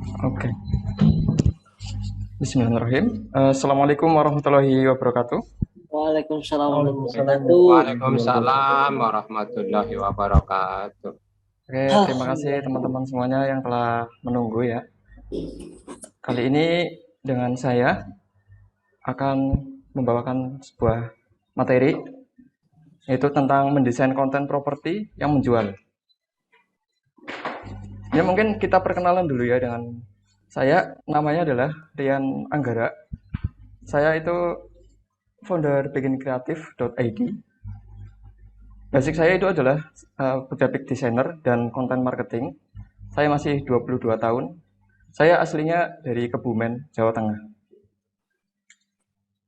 Oke, Bismillahirrahmanirrahim. Assalamualaikum warahmatullahi wabarakatuh. Waalaikumsalam warahmatullahi Waalaikumsalam wabarakatuh. warahmatullahi Waalaikumsalam warahmatullahi wabarakatuh. Oke, terima kasih Alhamdulillah. teman-teman semuanya yang telah menunggu ya. Kali ini dengan saya akan membawakan sebuah materi yaitu tentang mendesain konten properti yang menjual. Ya mungkin kita perkenalan dulu ya dengan saya, namanya adalah Rian Anggara. Saya itu founder bikinkreatif.id. Basic saya itu adalah graphic designer dan content marketing. Saya masih 22 tahun. Saya aslinya dari Kebumen, Jawa Tengah.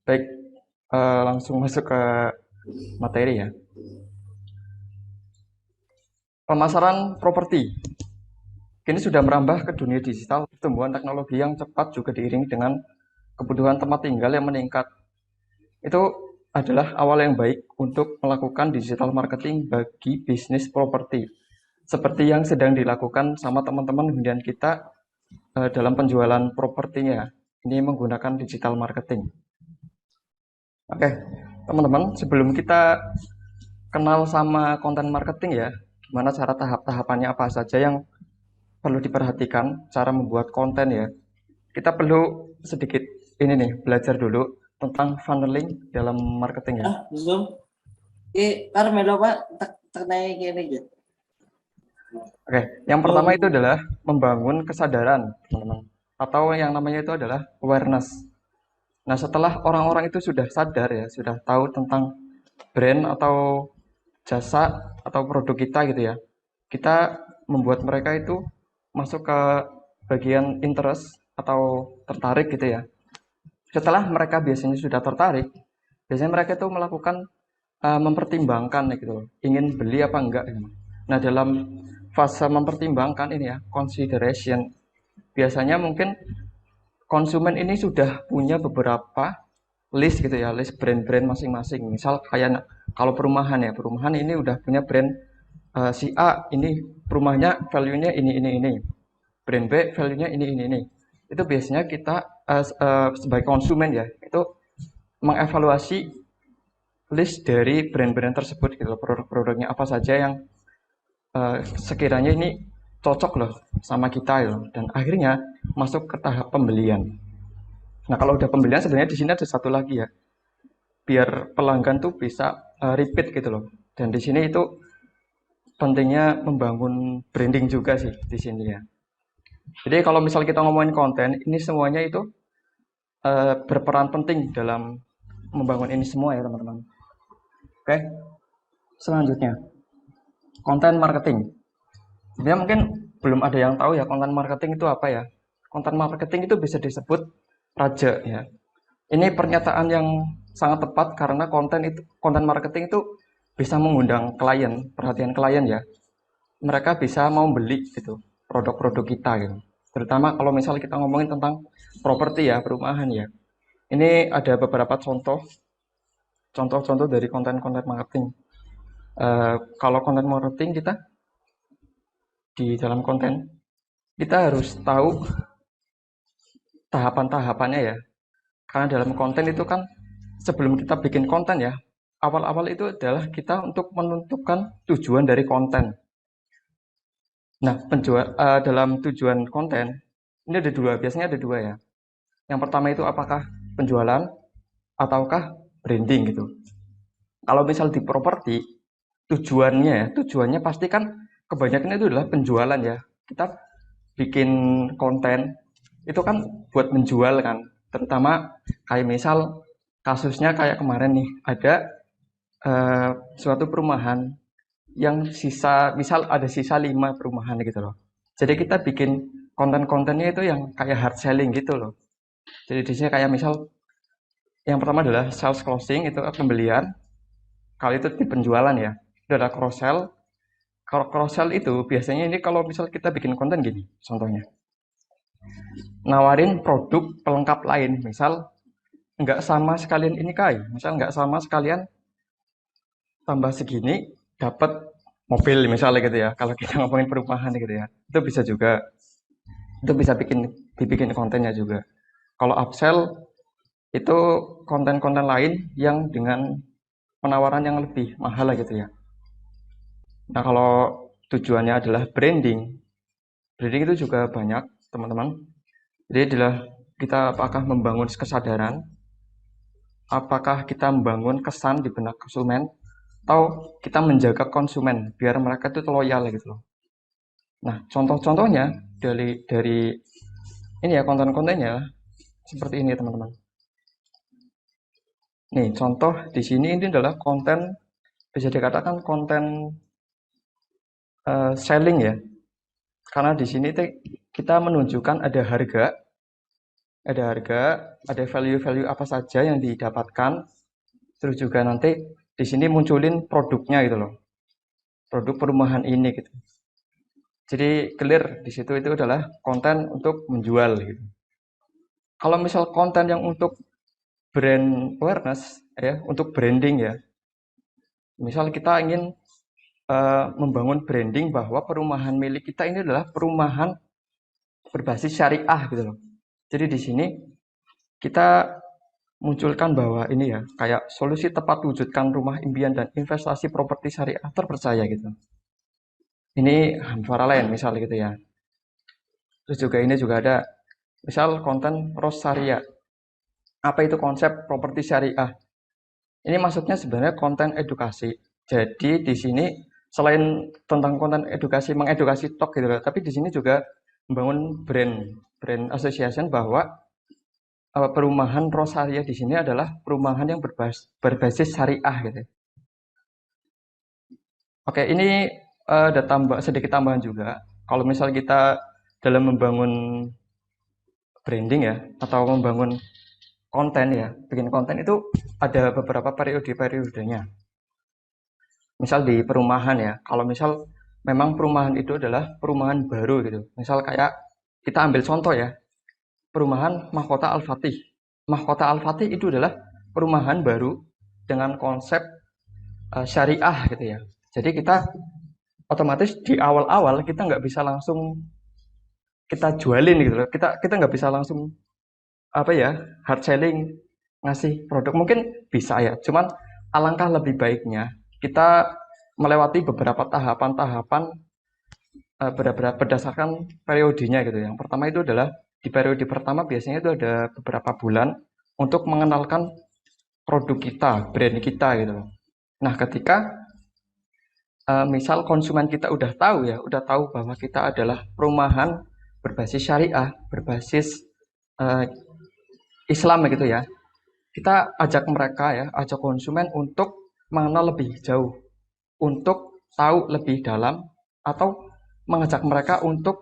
Baik, langsung masuk ke materi ya. Pemasaran properti. Kini sudah merambah ke dunia digital. Pertumbuhan teknologi yang cepat juga diiringi dengan kebutuhan tempat tinggal yang meningkat. Itu adalah awal yang baik untuk melakukan digital marketing bagi bisnis properti. Seperti yang sedang dilakukan sama teman-teman hunian kita dalam penjualan propertinya. Ini menggunakan digital marketing. Oke, teman-teman, sebelum kita kenal sama konten marketing ya, gimana cara tahap-tahapannya apa saja yang perlu diperhatikan, cara membuat konten ya. Kita perlu sedikit ini nih, belajar dulu tentang funneling dalam marketing ya. Zoom. Carmelo Pak, tak naik ini aja. Oke, yang pertama itu adalah membangun kesadaran, teman-teman. Atau yang namanya itu adalah awareness. Nah, setelah orang-orang itu sudah sadar ya, sudah tahu tentang brand atau jasa atau produk kita gitu ya, kita membuat mereka itu masuk ke bagian interest atau tertarik gitu ya. Setelah mereka biasanya sudah tertarik, biasanya mereka itu melakukan mempertimbangkan gitu, ingin beli apa enggak. Gitu. Nah, dalam fase mempertimbangkan ini ya, consideration, biasanya mungkin konsumen ini sudah punya beberapa list gitu ya, list brand-brand masing-masing. Misal kayak kalau perumahan ya, perumahan ini udah punya brand si A, ini rumahnya value-nya ini. Brand B value-nya ini. Itu biasanya kita sebagai konsumen ya, itu mengevaluasi list dari brand-brand tersebut gitu, produk-produknya apa saja yang sekiranya ini cocok loh sama kita ya, dan akhirnya masuk ke tahap pembelian. Nah, kalau udah pembelian sebenarnya di sini ada satu lagi ya, biar pelanggan tuh bisa repeat gitu loh. Dan di sini itu pentingnya membangun branding juga sih di sini ya. Jadi kalau misal kita ngomongin konten, ini semuanya itu berperan penting dalam membangun ini semua ya teman-teman. Oke, selanjutnya konten marketing. Sebenarnya mungkin belum ada yang tahu ya konten marketing itu apa ya. Konten marketing itu bisa disebut raja ya. Ini pernyataan yang sangat tepat karena konten marketing itu bisa mengundang klien, perhatian klien ya. Mereka bisa mau beli gitu produk-produk kita gitu. Terutama kalau misal kita ngomongin tentang properti ya, perumahan ya. Ini ada beberapa contoh-contoh dari konten-konten marketing. Kalau konten marketing kita di dalam konten kita harus tahu tahapan-tahapannya ya. Karena dalam konten itu kan sebelum kita bikin konten ya, awal-awal itu adalah kita untuk menentukan tujuan dari konten. Nah, dalam tujuan konten ini ada dua, biasanya ada dua ya. Yang pertama itu apakah penjualan ataukah branding gitu. Kalau misal di properti, tujuannya pasti kan kebanyakan itu adalah penjualan ya. Kita bikin konten itu kan buat menjual kan. Terutama kayak misal kasusnya kayak kemarin nih, ada suatu perumahan yang misal ada sisa 5 perumahan gitu loh. Jadi kita bikin konten-kontennya itu yang kayak hard selling gitu loh. Jadi di sini kayak misal yang pertama adalah sales closing, itu pembelian. Kalau itu di penjualan ya, itu ada cross sell. Kalau cross sell itu biasanya ini kalau misal kita bikin konten gini, contohnya nawarin produk pelengkap lain, misal nggak sama sekalian ini misal nggak sama sekalian tambah segini dapat mobil misalnya gitu ya. Kalau kita ngomongin perumahan gitu ya, itu bisa juga. itu bisa dibikin kontennya juga. Kalau upsell itu konten-konten lain yang dengan penawaran yang lebih mahal lah gitu ya. Nah, kalau tujuannya adalah branding itu juga banyak, teman-teman. Jadi adalah kita apakah membangun kesadaran, apakah kita membangun kesan di benak konsumen, atau kita menjaga konsumen biar mereka itu loyal gitu loh. Nah, contoh-contohnya dari ini ya konten-kontennya seperti ini teman-teman. Nih, contoh di sini ini adalah konten bisa dikatakan konten selling ya. Karena di sini kita menunjukkan ada harga, ada value-value apa saja yang didapatkan. Terus juga nanti di sini munculin produknya gitu loh. Produk perumahan ini gitu. Jadi clear di situ itu adalah konten untuk menjual gitu. Kalau misal konten yang untuk brand awareness ya, untuk branding ya. Misal kita ingin membangun branding bahwa perumahan milik kita ini adalah perumahan berbasis syariah gitu loh. Jadi di sini kita munculkan bahwa ini ya kayak solusi tepat wujudkan rumah impian dan investasi properti syariah terpercaya gitu. Ini Hanfara lain misal gitu ya. Terus juga ini juga ada misal konten Rosaria. Apa itu konsep properti syariah? Ini masuknya sebenarnya konten edukasi. Jadi di sini selain tentang konten edukasi mengedukasi tok gitu loh, tapi di sini juga membangun brand association bahwa perumahan Rosaria di sini adalah perumahan yang berbasis syariah gitu. Oke, ini ada sedikit tambahan juga. Kalau misal kita dalam membangun branding ya, atau membangun konten ya, bikin konten itu ada beberapa periode-periodenya. Misal di perumahan ya, kalau misal memang perumahan itu adalah perumahan baru gitu. Misal kayak kita ambil contoh ya, perumahan Mahkota Al-Fatih. Mahkota Al-Fatih itu adalah perumahan baru dengan konsep syariah gitu ya. Jadi kita otomatis di awal-awal kita nggak bisa langsung kita jualin gitu loh. Kita nggak bisa langsung apa ya hard selling ngasih produk mungkin bisa ya. Cuman alangkah lebih baiknya kita melewati beberapa tahapan-tahapan berdasarkan periodenya gitu. Yang pertama itu adalah di periode pertama biasanya itu ada beberapa bulan untuk mengenalkan produk kita, brand kita gitu. Nah, ketika misal konsumen kita udah tahu ya, udah tahu bahwa kita adalah perumahan berbasis syariah, berbasis uh, Islam gitu ya. Kita ajak mereka ya, ajak konsumen untuk mengenal lebih jauh, untuk tahu lebih dalam, atau mengajak mereka untuk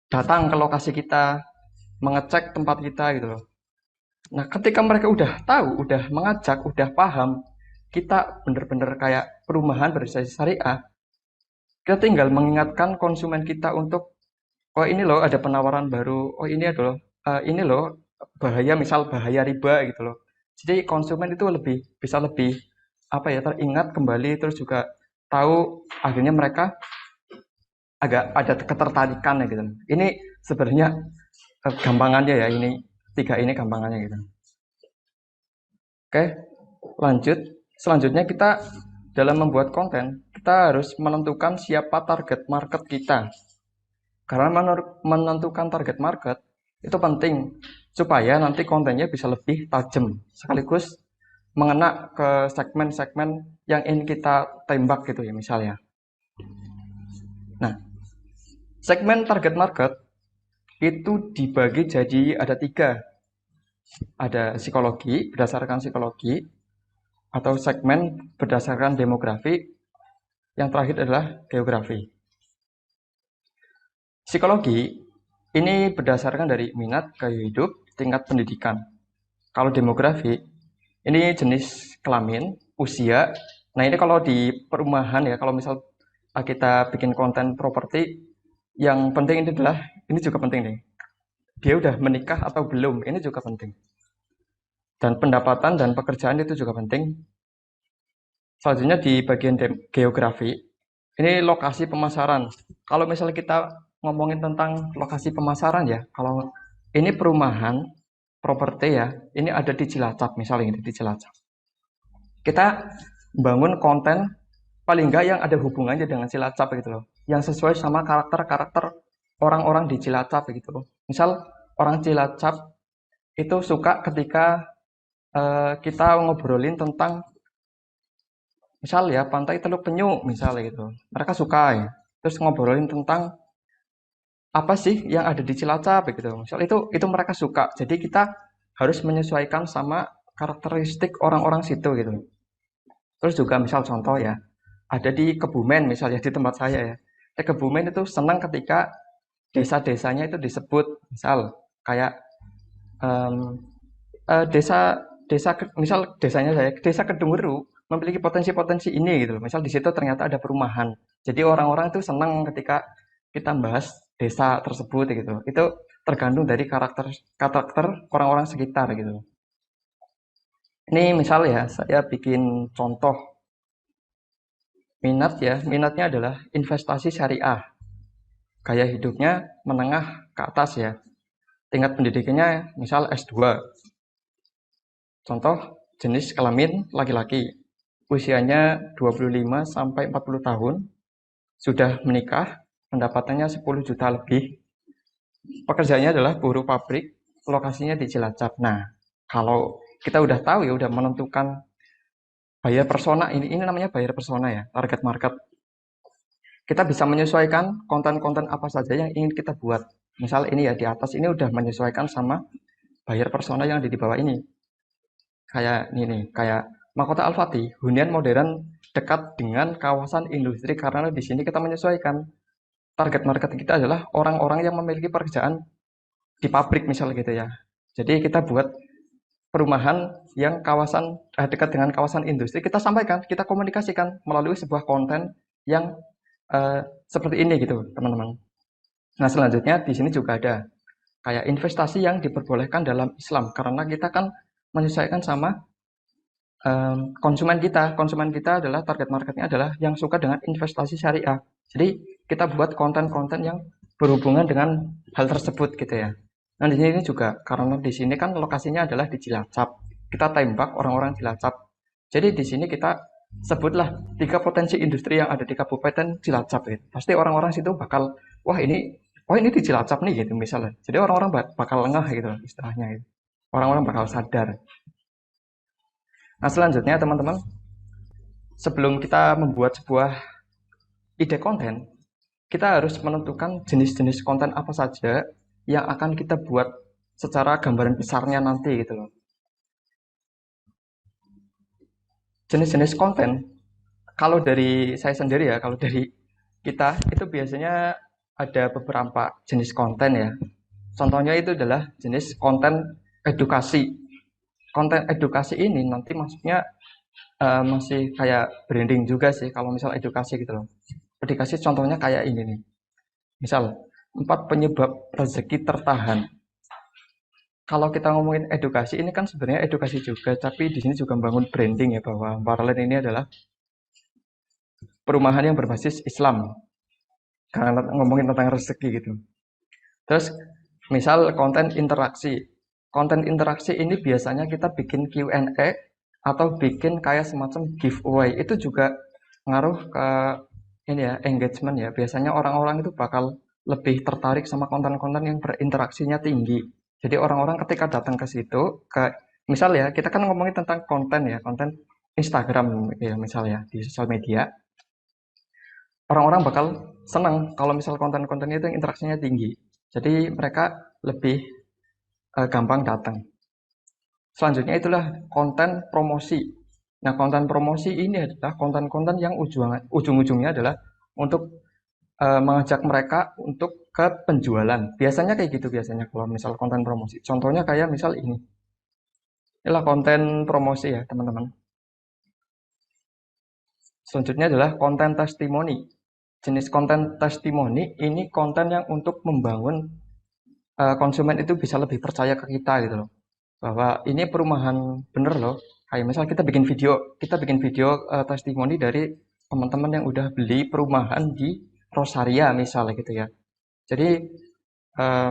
datang ke lokasi kita, mengecek tempat kita gitu loh. Nah, ketika mereka udah tahu, udah mengajak, udah paham, kita bener-bener kayak perumahan berbasis syariah, kita tinggal mengingatkan konsumen kita untuk, oh ini loh ada penawaran baru, oh ini adalah ini loh bahaya, misal bahaya riba gitu loh. Jadi konsumen itu bisa lebih apa ya teringat kembali, terus juga tahu akhirnya mereka agak ada ketertarikan ya gitu. Ini sebenarnya gampangannya ya ini tiga ini gampangannya gitu. Oke, lanjut. Selanjutnya kita dalam membuat konten kita harus menentukan siapa target market kita. Karena menentukan target market itu penting supaya nanti kontennya bisa lebih tajam sekaligus mengena ke segmen-segmen yang ingin kita tembak gitu ya misalnya. Nah, segmen target market itu dibagi jadi ada 3. Ada psikologi, berdasarkan psikologi, atau segmen berdasarkan demografi, yang terakhir adalah geografi. Psikologi ini berdasarkan dari minat, gaya hidup, tingkat pendidikan. Kalau demografi, ini jenis kelamin, usia. Nah ini kalau di perumahan ya, kalau misal kita bikin konten properti, yang penting ini adalah, ini juga penting nih, dia udah menikah atau belum, ini juga penting. Dan pendapatan dan pekerjaan itu juga penting. Selanjutnya di bagian geografi, ini lokasi pemasaran. Kalau misalnya kita ngomongin tentang lokasi pemasaran ya. Kalau ini perumahan properti ya, ini ada di Cilacap misalnya di Cilacap. Kita bangun konten paling enggak yang ada hubungannya dengan Cilacap gitu loh. Yang sesuai sama karakter-karakter orang-orang di Cilacap gitu loh. Misal orang Cilacap itu suka ketika kita ngobrolin tentang misal ya pantai Teluk Penyu misalnya gitu. Mereka suka ya. Terus ngobrolin tentang apa sih yang ada di Cilacap gitu. Misal itu mereka suka. Jadi kita harus menyesuaikan sama karakteristik orang-orang situ gitu. Terus juga misal contoh ya, ada di Kebumen misalnya di tempat saya ya. Di Kebumen itu senang ketika desa-desanya itu disebut misal kayak em, desa misal desanya saya desa Kedunguru memiliki potensi-potensi ini gitu loh. Misal di situ ternyata ada perumahan. Jadi orang-orang itu senang ketika kita bahas desa tersebut gitu. Itu tergantung dari karakter orang-orang sekitar gitu. Ini misal ya, saya bikin contoh minatnya adalah investasi syariah. Gaya hidupnya menengah ke atas ya. Tingkat pendidikannya misal S2. Contoh jenis kelamin laki-laki. Usianya 25 sampai 40 tahun. Sudah menikah, pendapatannya 10 juta lebih. Pekerjaannya adalah buruh pabrik, lokasinya di Cilacap. Nah, kalau kita udah tahu ya, udah menentukan buyer persona, ini namanya buyer persona ya, target market. Kita bisa menyesuaikan konten-konten apa saja yang ingin kita buat. Misal ini ya, di atas ini udah menyesuaikan sama buyer persona yang ada di bawah ini. Kayak ini nih, kayak Mahkota Al-Fatih, hunian modern dekat dengan kawasan industri karena di sini kita menyesuaikan target market kita adalah orang-orang yang memiliki pekerjaan di pabrik misal gitu ya. Jadi kita buat perumahan yang kawasan dekat dengan kawasan industri, kita sampaikan, kita komunikasikan melalui sebuah konten yang seperti ini gitu, teman-teman. Nah, selanjutnya di sini juga ada kayak investasi yang diperbolehkan dalam Islam karena kita kan menyesuaikan sama konsumen kita. Konsumen kita adalah target marketnya adalah yang suka dengan investasi syariah. Jadi kita buat konten-konten yang berhubungan dengan hal tersebut gitu ya. Nah di sini juga karena di sini kan lokasinya adalah di Cilacap. Kita tembak orang-orang Cilacap. Jadi di sini kita sebutlah 3 potensi industri yang ada di Kabupaten Cilacap gitu. Pasti orang-orang situ bakal wah ini di Cilacap nih gitu misalnya. Jadi orang-orang bakal lengah gitu istilahnya gitu. Orang-orang bakal sadar. Nah selanjutnya teman-teman, sebelum kita membuat sebuah ide konten, kita harus menentukan jenis-jenis konten apa saja yang akan kita buat secara gambaran besarnya nanti gitu loh. Jenis-jenis konten, kalau dari saya sendiri ya, kalau dari kita itu biasanya ada beberapa jenis konten ya. Contohnya itu adalah jenis konten edukasi. Konten edukasi ini nanti maksudnya masih kayak branding juga sih kalau misal edukasi gitu loh. Edukasi contohnya kayak ini nih. Misal 4 penyebab rezeki tertahan. Kalau kita ngomongin edukasi ini kan sebenarnya edukasi juga, tapi di sini juga membangun branding ya bahwa Paralel ini adalah perumahan yang berbasis Islam. Karena ngomongin tentang rezeki gitu. Terus misal konten interaksi. Konten interaksi ini biasanya kita bikin Q&A atau bikin kayak semacam giveaway. Itu juga ngaruh ke ini ya, engagement ya. Biasanya orang-orang itu bakal lebih tertarik sama konten-konten yang berinteraksinya tinggi. Jadi orang-orang ketika datang ke situ, misal ya, kita kan ngomongin tentang konten ya, konten Instagram ya misalnya di sosial media. Orang-orang bakal senang kalau misal konten-kontennya itu yang interaksinya tinggi. Jadi mereka lebih gampang datang. Selanjutnya itulah konten promosi. Nah, konten promosi ini adalah konten-konten yang ujung-ujungnya adalah untuk mengajak mereka untuk ke penjualan. Biasanya kayak gitu biasanya kalau misal konten promosi. Contohnya kayak misal ini. Inilah konten promosi ya, teman-teman. Selanjutnya adalah konten testimoni. Jenis konten testimoni ini konten yang untuk membangun konsumen itu bisa lebih percaya ke kita gitu loh. Bahwa ini perumahan bener loh. Kayak misal kita bikin video testimoni dari teman-teman yang udah beli perumahan di Rosaria misalnya gitu ya. Jadi eh,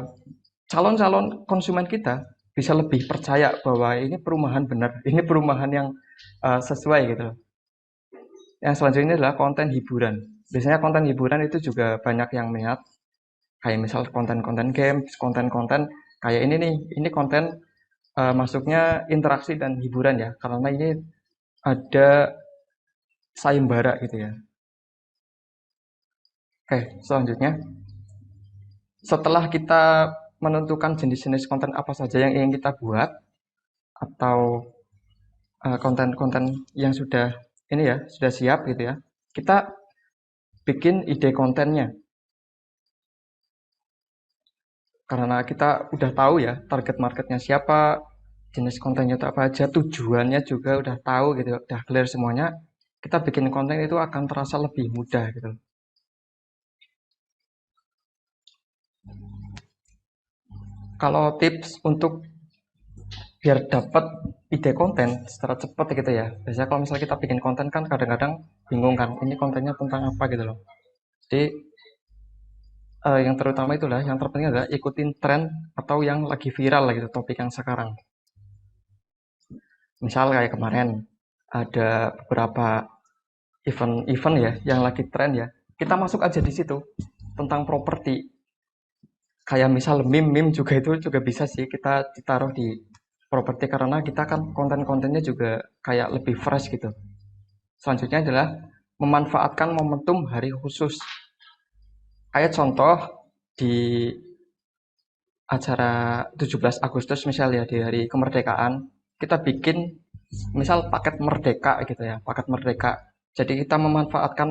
calon-calon konsumen kita bisa lebih percaya bahwa ini perumahan benar, ini perumahan yang sesuai gitu. Yang selanjutnya adalah konten hiburan. Biasanya konten hiburan itu juga banyak yang minat, kayak misal konten-konten games, konten-konten kayak ini nih, ini konten masuknya interaksi dan hiburan ya, karena ini ada sayembara gitu ya. Oke, selanjutnya setelah kita menentukan jenis-jenis konten apa saja yang ingin kita buat atau konten-konten yang sudah ini ya, sudah siap gitu ya. Kita bikin ide kontennya. Karena kita udah tahu ya target marketnya siapa, jenis kontennya itu apa aja, tujuannya juga udah tahu gitu, udah clear semuanya. Kita bikin konten itu akan terasa lebih mudah gitu. Kalau tips untuk biar dapat ide konten secara cepat gitu ya. Biasanya kalau misalnya kita bikin konten kan kadang-kadang bingung kan, ini kontennya tentang apa gitu loh. Jadi yang terutama itulah, yang terpenting adalah ikutin tren atau yang lagi viral lah gitu, topik yang sekarang. Misal kayak kemarin ada beberapa event-event ya yang lagi tren ya. Kita masuk aja di situ tentang properti. Kayak misal meme-meme juga itu juga bisa sih kita ditaruh di properti karena kita kan konten-kontennya juga kayak lebih fresh gitu. Selanjutnya adalah memanfaatkan momentum hari khusus. Kayak contoh di acara 17 Agustus misalnya di hari kemerdekaan, kita bikin misal paket merdeka gitu ya, paket merdeka. Jadi kita memanfaatkan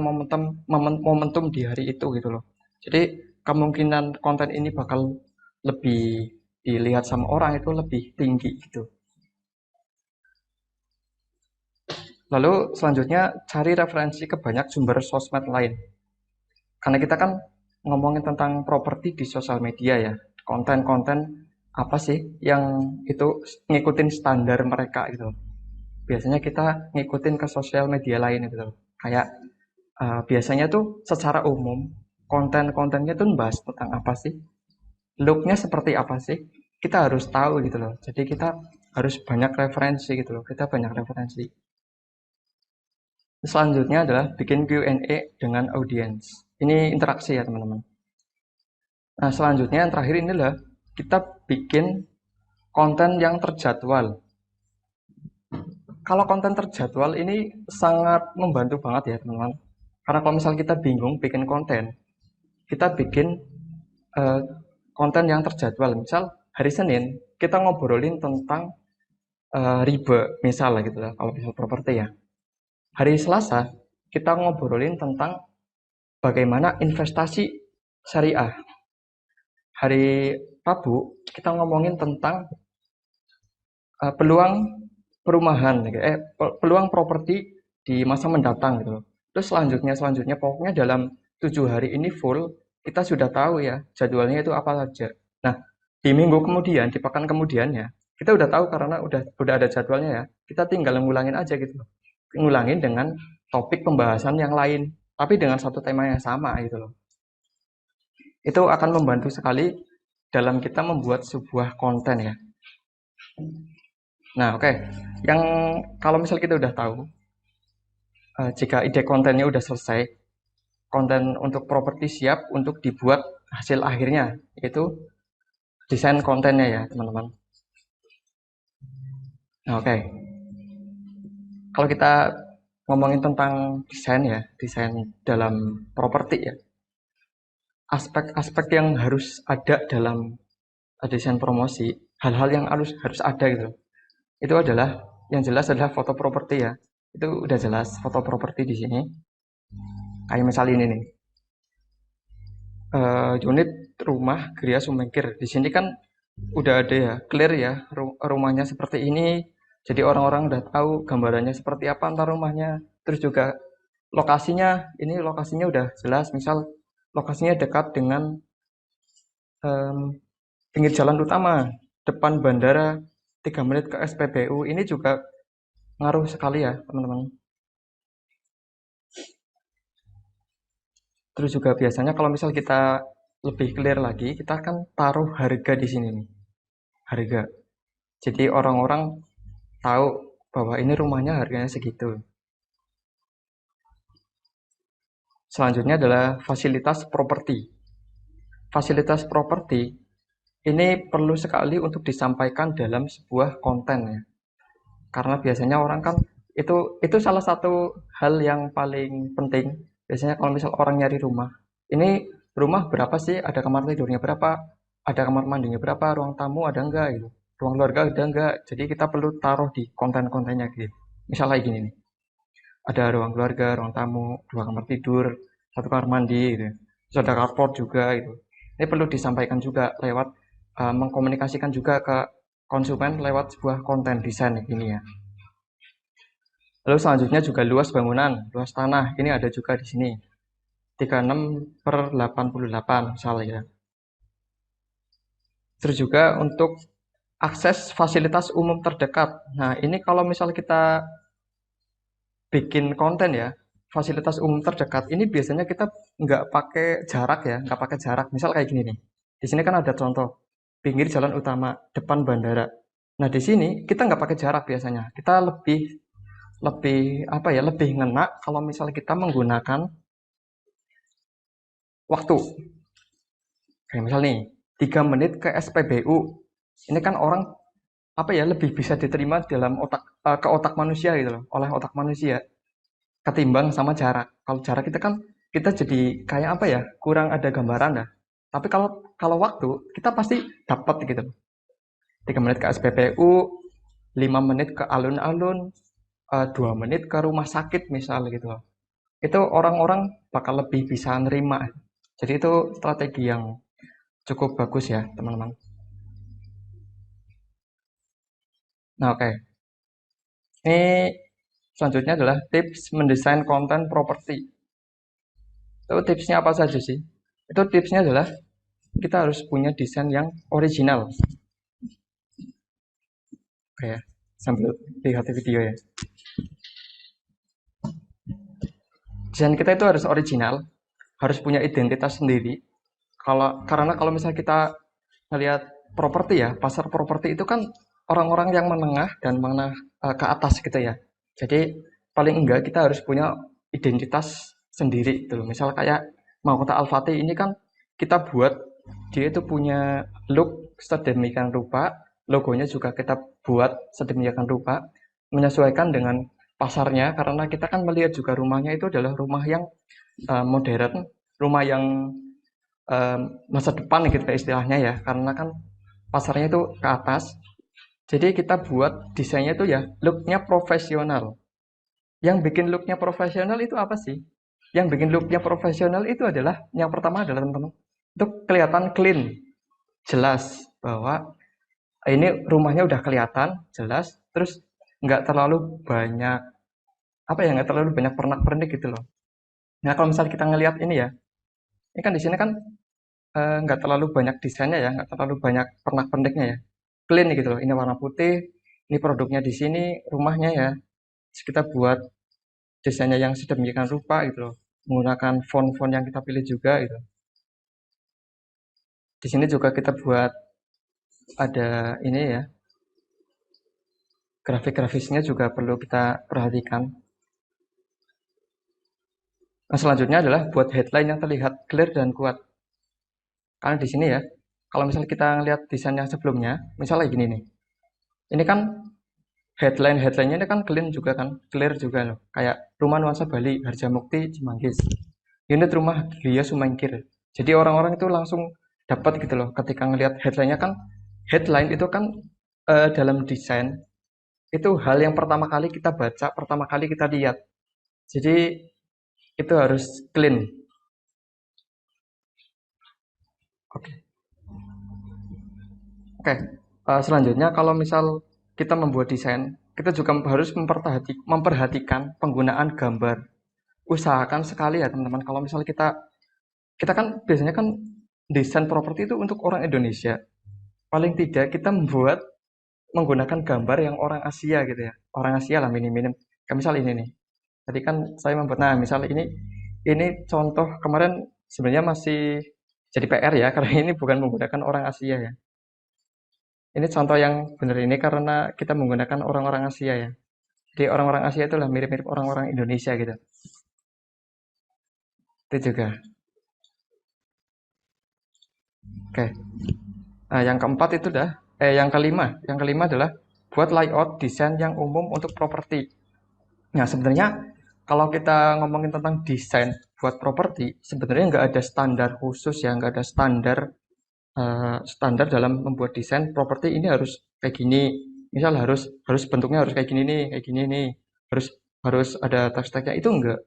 momentum di hari itu gitu loh. Jadi kemungkinan konten ini bakal lebih dilihat sama orang itu lebih tinggi gitu. Lalu selanjutnya cari referensi ke banyak sumber sosmed lain. Karena kita kan ngomongin tentang properti di sosial media ya. Konten-konten apa sih yang itu ngikutin standar mereka gitu. Biasanya kita ngikutin ke sosial media lain gitu. Kayak biasanya tuh secara umum konten-kontennya tuh bahas tentang apa sih? Looknya seperti apa sih? Kita harus tahu gitu loh. Jadi kita harus banyak referensi gitu loh. Kita banyak referensi. Selanjutnya adalah bikin Q&A dengan audiens. Ini interaksi ya teman-teman. Nah selanjutnya yang terakhir ini adalah kita bikin konten yang terjadwal. Kalau konten terjadwal ini sangat membantu banget ya teman-teman. Karena kalau misal kita bingung bikin konten, kita bikin uh, konten yang terjadwal. Misal hari Senin kita ngobrolin tentang riba, misal lah gitu lah, kalau misal properti ya. Hari Selasa kita ngobrolin tentang bagaimana investasi syariah. Hari Rabu kita ngomongin tentang peluang perumahan, peluang properti di masa mendatang gitu loh. Terus selanjutnya pokoknya dalam 7 hari ini full kita sudah tahu ya jadwalnya itu apa saja. Nah di minggu kemudian, di pekan kemudiannya kita udah tahu karena udah ada jadwalnya ya. Kita tinggal ngulangin aja gitu loh. Ngulangin dengan topik pembahasan yang lain, tapi dengan satu tema yang sama gitu loh. Itu akan membantu sekali dalam kita membuat sebuah konten ya. Nah, oke. Yang kalau misal kita udah tahu, jika ide kontennya udah selesai, konten untuk properti siap untuk dibuat hasil akhirnya, yaitu desain kontennya ya, teman-teman. Nah, oke. Kalau kita ngomongin tentang desain ya, desain dalam properti ya, aspek-aspek yang harus ada dalam desain promosi, hal-hal yang harus ada gitu. Itu adalah yang jelas adalah foto properti ya. Itu udah jelas foto properti di sini. Kayak misal ini nih. Unit rumah Gria Sumengkir. Di sini kan udah ada ya, clear ya rumahnya seperti ini. Jadi orang-orang udah tahu gambarannya seperti apa antar rumahnya. Terus juga lokasinya, ini lokasinya udah jelas. Misal lokasinya dekat dengan pinggir jalan utama, depan bandara, 3 menit ke SPBU. Ini juga ngaruh sekali ya teman-teman. Terus juga biasanya kalau misal kita lebih clear lagi, kita akan taruh harga di sini nih. Harga. Jadi orang-orang tahu bahwa ini rumahnya harganya segitu. Selanjutnya adalah fasilitas properti. Fasilitas properti ini perlu sekali untuk disampaikan dalam sebuah konten ya. Karena biasanya orang kan itu salah satu hal yang paling penting. Biasanya kalau misal orang nyari rumah, ini rumah berapa sih? Ada kamar tidurnya berapa? Ada kamar mandinya berapa? Ruang tamu ada enggak gitu? Ruang keluarga ada enggak? Jadi kita perlu taruh di konten-kontennya gitu. Misalnya gini nih, ada ruang keluarga, ruang tamu, dua kamar tidur, satu kamar mandi gitu. Terus ada carport juga gitu. Ini perlu disampaikan juga lewat mengkomunikasikan juga ke konsumen lewat sebuah konten desain ini ya. Lalu selanjutnya juga luas bangunan, luas tanah. Ini ada juga di sini. 36/88 misalnya ya. Terus juga untuk akses fasilitas umum terdekat. Nah, ini kalau misal kita bikin konten ya, fasilitas umum terdekat, ini biasanya kita nggak pakai jarak ya, nggak pakai jarak. Misal kayak gini nih. Di sini kan ada contoh, pinggir jalan utama, depan bandara. Nah, di sini kita nggak pakai jarak biasanya. Kita lebih lebih apa ya, lebih ngena kalau misal kita menggunakan waktu. Kayak misal nih, 3 menit ke SPBU. Ini kan orang apa ya, lebih bisa diterima dalam otak ke otak manusia gitu loh, oleh otak manusia ketimbang sama jarak. Kalau jarak kita kan kita jadi kayak apa ya, kurang ada gambaran dah. Tapi kalau kalau waktu kita pasti dapat gitu loh. 3 menit ke SPBU, 5 menit ke alun-alun, 2 menit ke rumah sakit misal gitu loh. Itu orang-orang bakal lebih bisa nerima. Jadi itu strategi yang cukup bagus ya, teman-teman. Nah, oke. Ini selanjutnya adalah tips mendesain konten properti. Itu tipsnya apa saja sih? Itu tipsnya adalah kita harus punya desain yang original. Oke ya, sambil lihat video ya. Desain kita itu harus original, harus punya identitas sendiri. Karena kalau misalnya kita melihat properti ya, pasar properti itu kan orang-orang yang menengah dan menengah ke atas gitu ya. Jadi paling enggak kita harus punya identitas sendiri gitu. Misal kayak Mahkota Al-Fatih ini kan kita buat dia itu punya look sedemikian rupa, logonya juga kita buat sedemikian rupa, menyesuaikan dengan pasarnya karena kita kan melihat juga rumahnya itu adalah rumah yang modern, rumah yang masa depan gitu istilahnya ya, karena kan pasarnya itu ke atas. Jadi kita buat desainnya itu ya looknya profesional. Yang bikin looknya profesional itu apa sih? Yang bikin looknya profesional itu adalah yang pertama adalah teman-teman itu kelihatan clean, jelas bahwa ini rumahnya udah kelihatan jelas, terus nggak terlalu banyak apa ya, nggak terlalu banyak pernak-pernik gitu loh. Nah kalau misal kita ngelihat ini ya, ini kan di sini kan nggak terlalu banyak desainnya ya, nggak terlalu banyak pernak-perniknya ya, clean gitu loh. Ini warna putih, ini produknya di sini, rumahnya ya. Terus kita buat desainnya yang sedemikian rupa gitu loh, menggunakan font-font yang kita pilih juga gitu. Di sini juga kita buat ada ini ya, grafik-grafisnya juga perlu kita perhatikan. Nah, selanjutnya adalah buat headline yang terlihat clear dan kuat. Karena di sini ya, kalau misalnya kita lihat desain yang sebelumnya, misalnya gini nih. Ini kan headline-headline-nya ini kan clear juga loh. Kayak rumah nuansa Bali, Harjamukti, Cimanggis. Unit rumah Gria Sumangkir. Jadi orang-orang itu langsung dapat gitu loh. Ketika ngelihat headline-nya kan, headline itu kan dalam desain itu hal yang pertama kali kita baca, pertama kali kita lihat. Jadi itu harus clean. Oke. Oke. Selanjutnya kalau misal kita membuat desain, kita juga harus memperhatikan penggunaan gambar. Usahakan sekali ya teman-teman kalau misal kita kita kan biasanya kan desain properti itu untuk orang Indonesia. Paling tidak kita membuat menggunakan gambar yang orang Asia gitu ya. Orang Asia lah minim-minim. Kayak misal ini nih. Tadi kan saya membuat, nah misal ini contoh kemarin sebenarnya masih jadi PR ya, karena ini bukan menggunakan orang Asia ya. Ini contoh yang benar ini karena kita menggunakan orang-orang Asia ya. Jadi orang-orang Asia itulah mirip-mirip orang-orang Indonesia gitu. Itu juga. Oke. Nah, yang keempat itu yang kelima adalah buat layout desain yang umum untuk properti. Nah, sebenarnya kalau kita ngomongin tentang desain buat properti, sebenarnya nggak ada standar khusus ya, nggak ada standar dalam membuat desain properti ini harus kayak gini. Misal harus harus bentuknya harus kayak gini nih, kayak gini nih. Harus harus ada teks-teksnya itu enggak.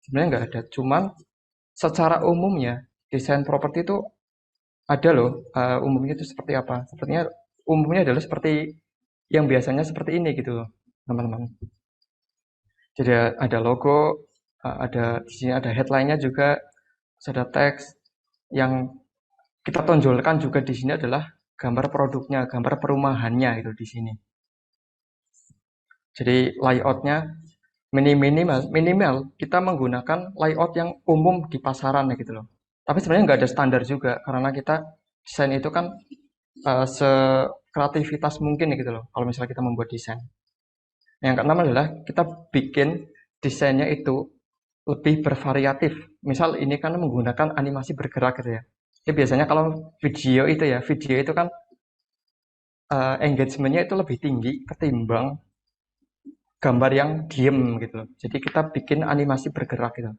Sebenarnya enggak ada. Cuman secara umumnya desain properti itu ada loh. Umumnya itu seperti apa? Sepertinya umumnya adalah seperti yang biasanya seperti ini gitu loh, teman-teman. Jadi ada logo, ada di sini ada headline-nya juga, ada teks yang kita tonjolkan juga di sini adalah gambar produknya, gambar perumahannya itu di sini. Jadi layoutnya minimal kita menggunakan layout yang umum di pasaran ya gitu loh. Tapi sebenarnya nggak ada standar juga karena kita desain itu kan sekreativitas mungkin ya gitu loh. Kalau misalnya kita membuat desain. Yang keenam adalah kita bikin desainnya itu lebih bervariatif. Misal ini kan menggunakan animasi bergerak gitu ya. Jadi biasanya kalau video itu kan engagementnya itu lebih tinggi ketimbang gambar yang diem gitu loh. Jadi kita bikin animasi bergerak gitu.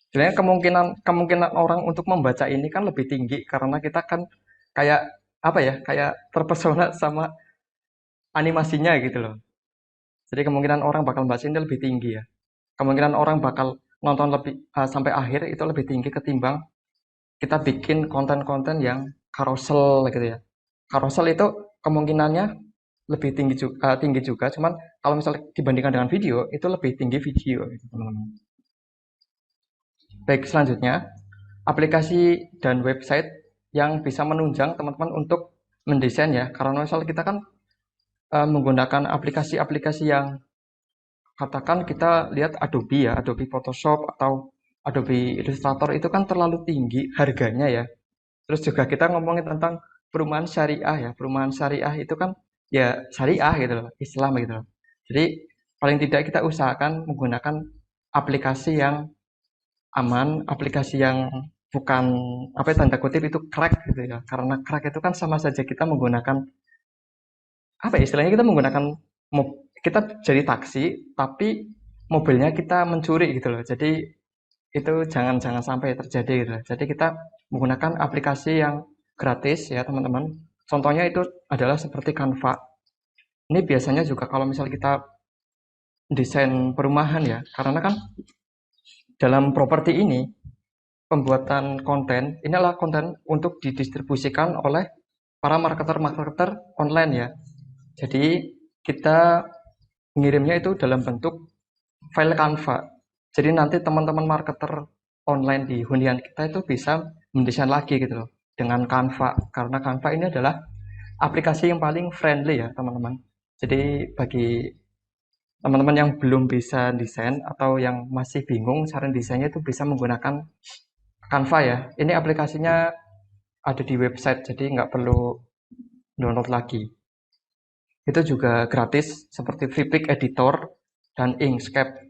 Sebenarnya kemungkinan orang untuk membaca ini kan lebih tinggi karena kita kan kayak apa ya, kayak terpesona sama animasinya gitu loh. Jadi kemungkinan orang bakal baca ini lebih tinggi ya. Kemungkinan orang bakal nonton lebih sampai akhir itu lebih tinggi ketimbang kita bikin konten-konten yang carousel gitu ya. Carousel itu kemungkinannya lebih tinggi juga, cuman kalau misalnya dibandingkan dengan video itu lebih tinggi video gitu, teman-teman. Baik, selanjutnya aplikasi dan website yang bisa menunjang teman-teman untuk mendesain ya. Karena misal kita kan menggunakan aplikasi-aplikasi yang katakan kita lihat Adobe ya, Adobe Photoshop atau Adobe Illustrator itu kan terlalu tinggi harganya ya. Terus juga kita ngomongin tentang perumahan syariah ya. Perumahan syariah itu kan ya syariah gitu loh, Islam gitu loh. Jadi paling tidak kita usahakan menggunakan aplikasi yang aman, aplikasi yang bukan apa ya, tanda kutip itu crack gitu ya. Karena crack itu kan sama saja kita menggunakan apa ya, istilahnya kita menggunakan kita jadi taksi tapi mobilnya kita mencuri gitu loh. Jadi itu jangan jangan sampai terjadi gitu loh. Jadi kita menggunakan aplikasi yang gratis ya teman-teman. Contohnya itu adalah seperti Canva. Ini biasanya juga kalau misal kita desain perumahan ya, karena kan dalam properti ini pembuatan konten ini adalah konten untuk didistribusikan oleh para marketer-marketer online ya. Jadi kita ngirimnya itu dalam bentuk file Canva. Jadi nanti teman-teman marketer online di hunian kita itu bisa mendesain lagi gitu loh dengan Canva. Karena Canva ini adalah aplikasi yang paling friendly ya teman-teman. Jadi bagi teman-teman yang belum bisa desain atau yang masih bingung cara desainnya itu bisa menggunakan Canva ya. Ini aplikasinya ada di website jadi nggak perlu download lagi. Itu juga gratis seperti Vpic Editor dan Inkscape.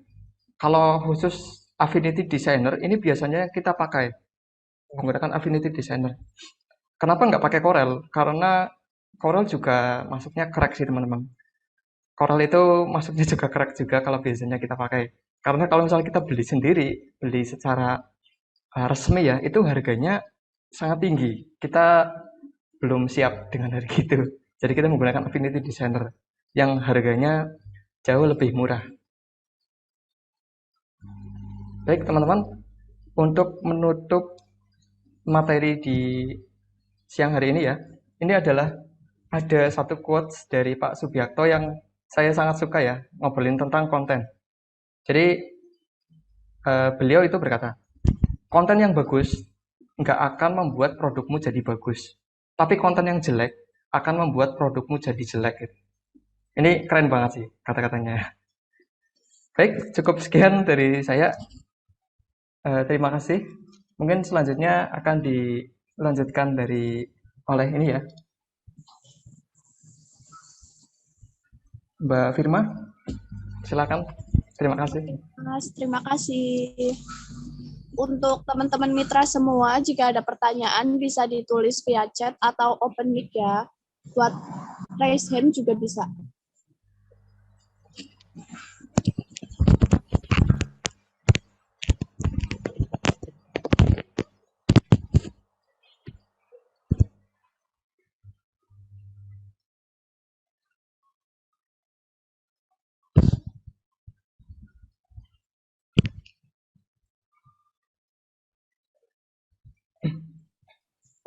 Kalau khusus Affinity Designer ini biasanya kita pakai menggunakan Affinity Designer. Kenapa nggak pakai Corel? Karena Corel juga masuknya crack sih teman-teman. Corel itu masuknya juga crack juga kalau biasanya kita pakai. Karena kalau misalnya kita beli sendiri, beli secara resmi ya, itu harganya sangat tinggi. Kita belum siap dengan harga itu. Jadi kita menggunakan Affinity Designer yang harganya jauh lebih murah. Baik teman-teman, untuk menutup materi di siang hari ini ya, ini adalah ada satu quotes dari Pak Subiakto yang saya sangat suka ya, ngobrolin tentang konten. Jadi beliau itu berkata, konten yang bagus nggak akan membuat produkmu jadi bagus, tapi konten yang jelek akan membuat produkmu jadi jelek. Ini keren banget sih kata-katanya. Baik, cukup sekian dari saya. Terima kasih. Mungkin selanjutnya akan dilanjutkan oleh ini ya, Mbak Firma. Silakan. Terima kasih. Mas, terima kasih. Untuk teman-teman mitra semua, jika ada pertanyaan bisa ditulis via chat atau open mic ya. Buat raise hand juga bisa.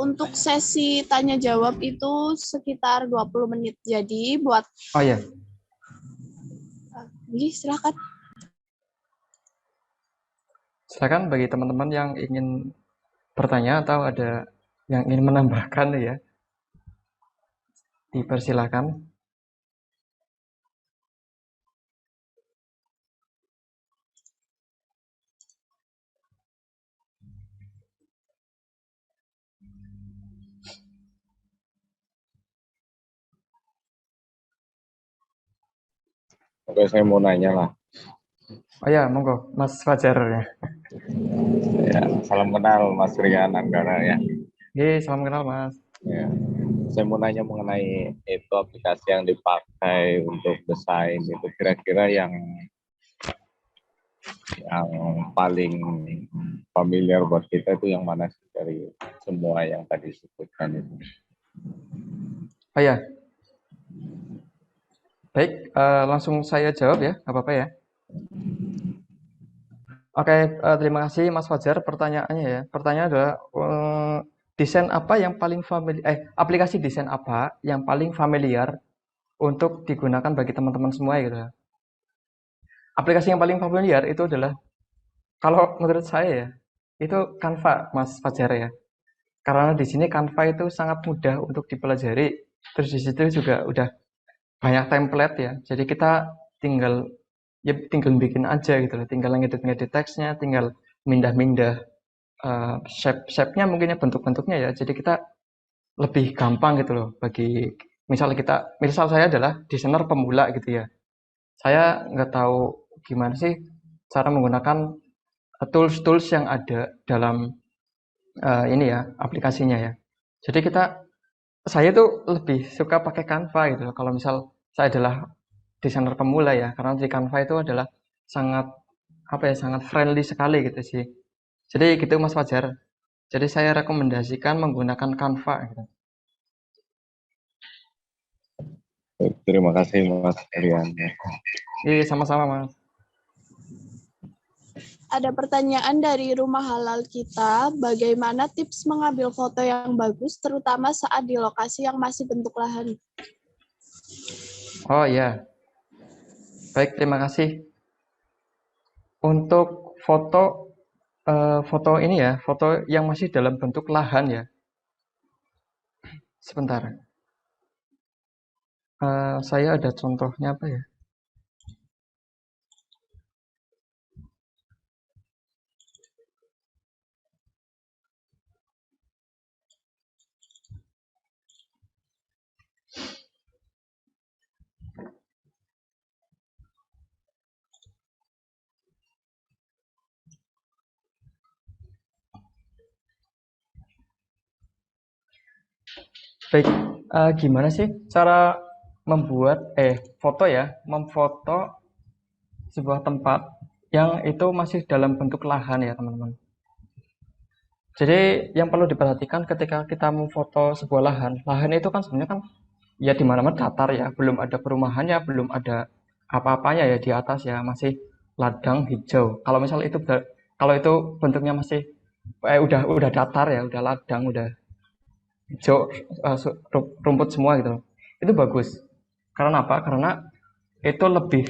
Untuk sesi tanya jawab itu sekitar 20 menit. Jadi buat Oh ya, silakan. silakan bagi teman-teman yang ingin bertanya atau ada yang ingin menambahkan ya, dipersilakan. Oke, saya mau nanya lah. Oh ya, monggo, Mas Fajar ya. Ya, salam kenal Mas Rian Anggara ya. Oke, salam kenal Mas. Ya. Saya mau nanya mengenai itu aplikasi yang dipakai untuk desain itu kira-kira yang paling familiar buat kita itu yang mana sih dari semua yang tadi disebutkan itu? Oh ya, baik, langsung saya jawab ya, nggak apa-apa ya. Oke, terima kasih Mas Fajar pertanyaannya ya. Pertanyaan adalah desain apa yang paling familiar, aplikasi desain apa yang paling familiar untuk digunakan bagi teman-teman semua gitu ya. Aplikasi yang paling familiar itu adalah kalau menurut saya ya, itu Canva Mas Fajar ya. Karena di sini Canva itu sangat mudah untuk dipelajari. Terus di situ juga udah banyak template ya. Jadi kita tinggal tinggal bikin aja gitu loh. Tinggal ngedit-ngedit teksnya, tinggal mindah-mindah shape-nya mungkin ya bentuk-bentuknya ya. Jadi kita lebih gampang gitu loh bagi misal saya adalah desainer pemula gitu ya. Saya nggak tahu gimana sih cara menggunakan tools-tools yang ada dalam ini ya aplikasinya ya. Jadi saya tuh lebih suka pakai Canva gitu loh. Kalau misal saya adalah desainer pemula ya, karena di Canva itu adalah sangat sangat friendly sekali gitu sih. Jadi gitu Mas Fajar. Jadi saya rekomendasikan menggunakan Canva gitu. Terima kasih Mas Rian. Iya, sama-sama Mas. Ada pertanyaan dari Rumah Halal kita, bagaimana tips mengambil foto yang bagus, terutama saat di lokasi yang masih bentuk lahan? Oh iya, baik terima kasih. Untuk foto ini ya, foto yang masih dalam bentuk lahan ya. Sebentar, saya ada contohnya apa ya? Baik, gimana sih cara membuat foto ya, memfoto sebuah tempat yang itu masih dalam bentuk lahan ya teman-teman. Jadi yang perlu diperhatikan ketika kita memfoto sebuah lahan itu kan sebenarnya kan ya di mana-mana datar ya, belum ada perumahannya, belum ada apa-apanya ya di atas ya, masih ladang hijau. Kalau itu bentuknya masih udah datar ya, udah ladang, udah hijau, rumput semua gitu. Itu bagus. Karena apa? Karena itu lebih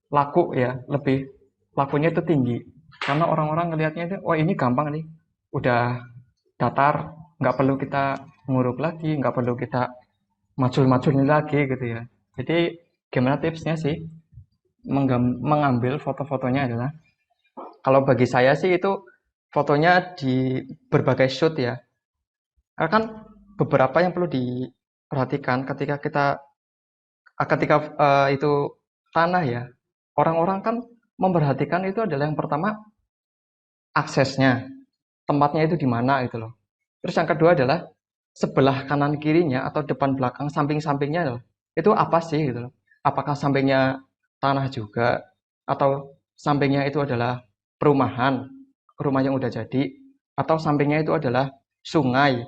laku ya, lebih lakunya itu tinggi. Karena orang-orang ngelihatnya itu, oh ini gampang nih, udah datar, nggak perlu kita nguruk lagi, nggak perlu kita macul-maculin lagi gitu ya. Jadi gimana tipsnya sih? mengambil foto-fotonya adalah, kalau bagi saya sih itu fotonya di berbagai shoot ya. Karena kan beberapa yang perlu diperhatikan ketika itu tanah ya. Orang-orang kan memperhatikan itu adalah yang pertama aksesnya, tempatnya itu di mana gitu loh. Terus yang kedua adalah sebelah kanan kirinya atau depan belakang samping-sampingnya loh. Itu apa sih gitu loh. Apakah sampingnya tanah juga atau sampingnya itu adalah perumahan, rumah yang udah jadi, atau sampingnya itu adalah sungai.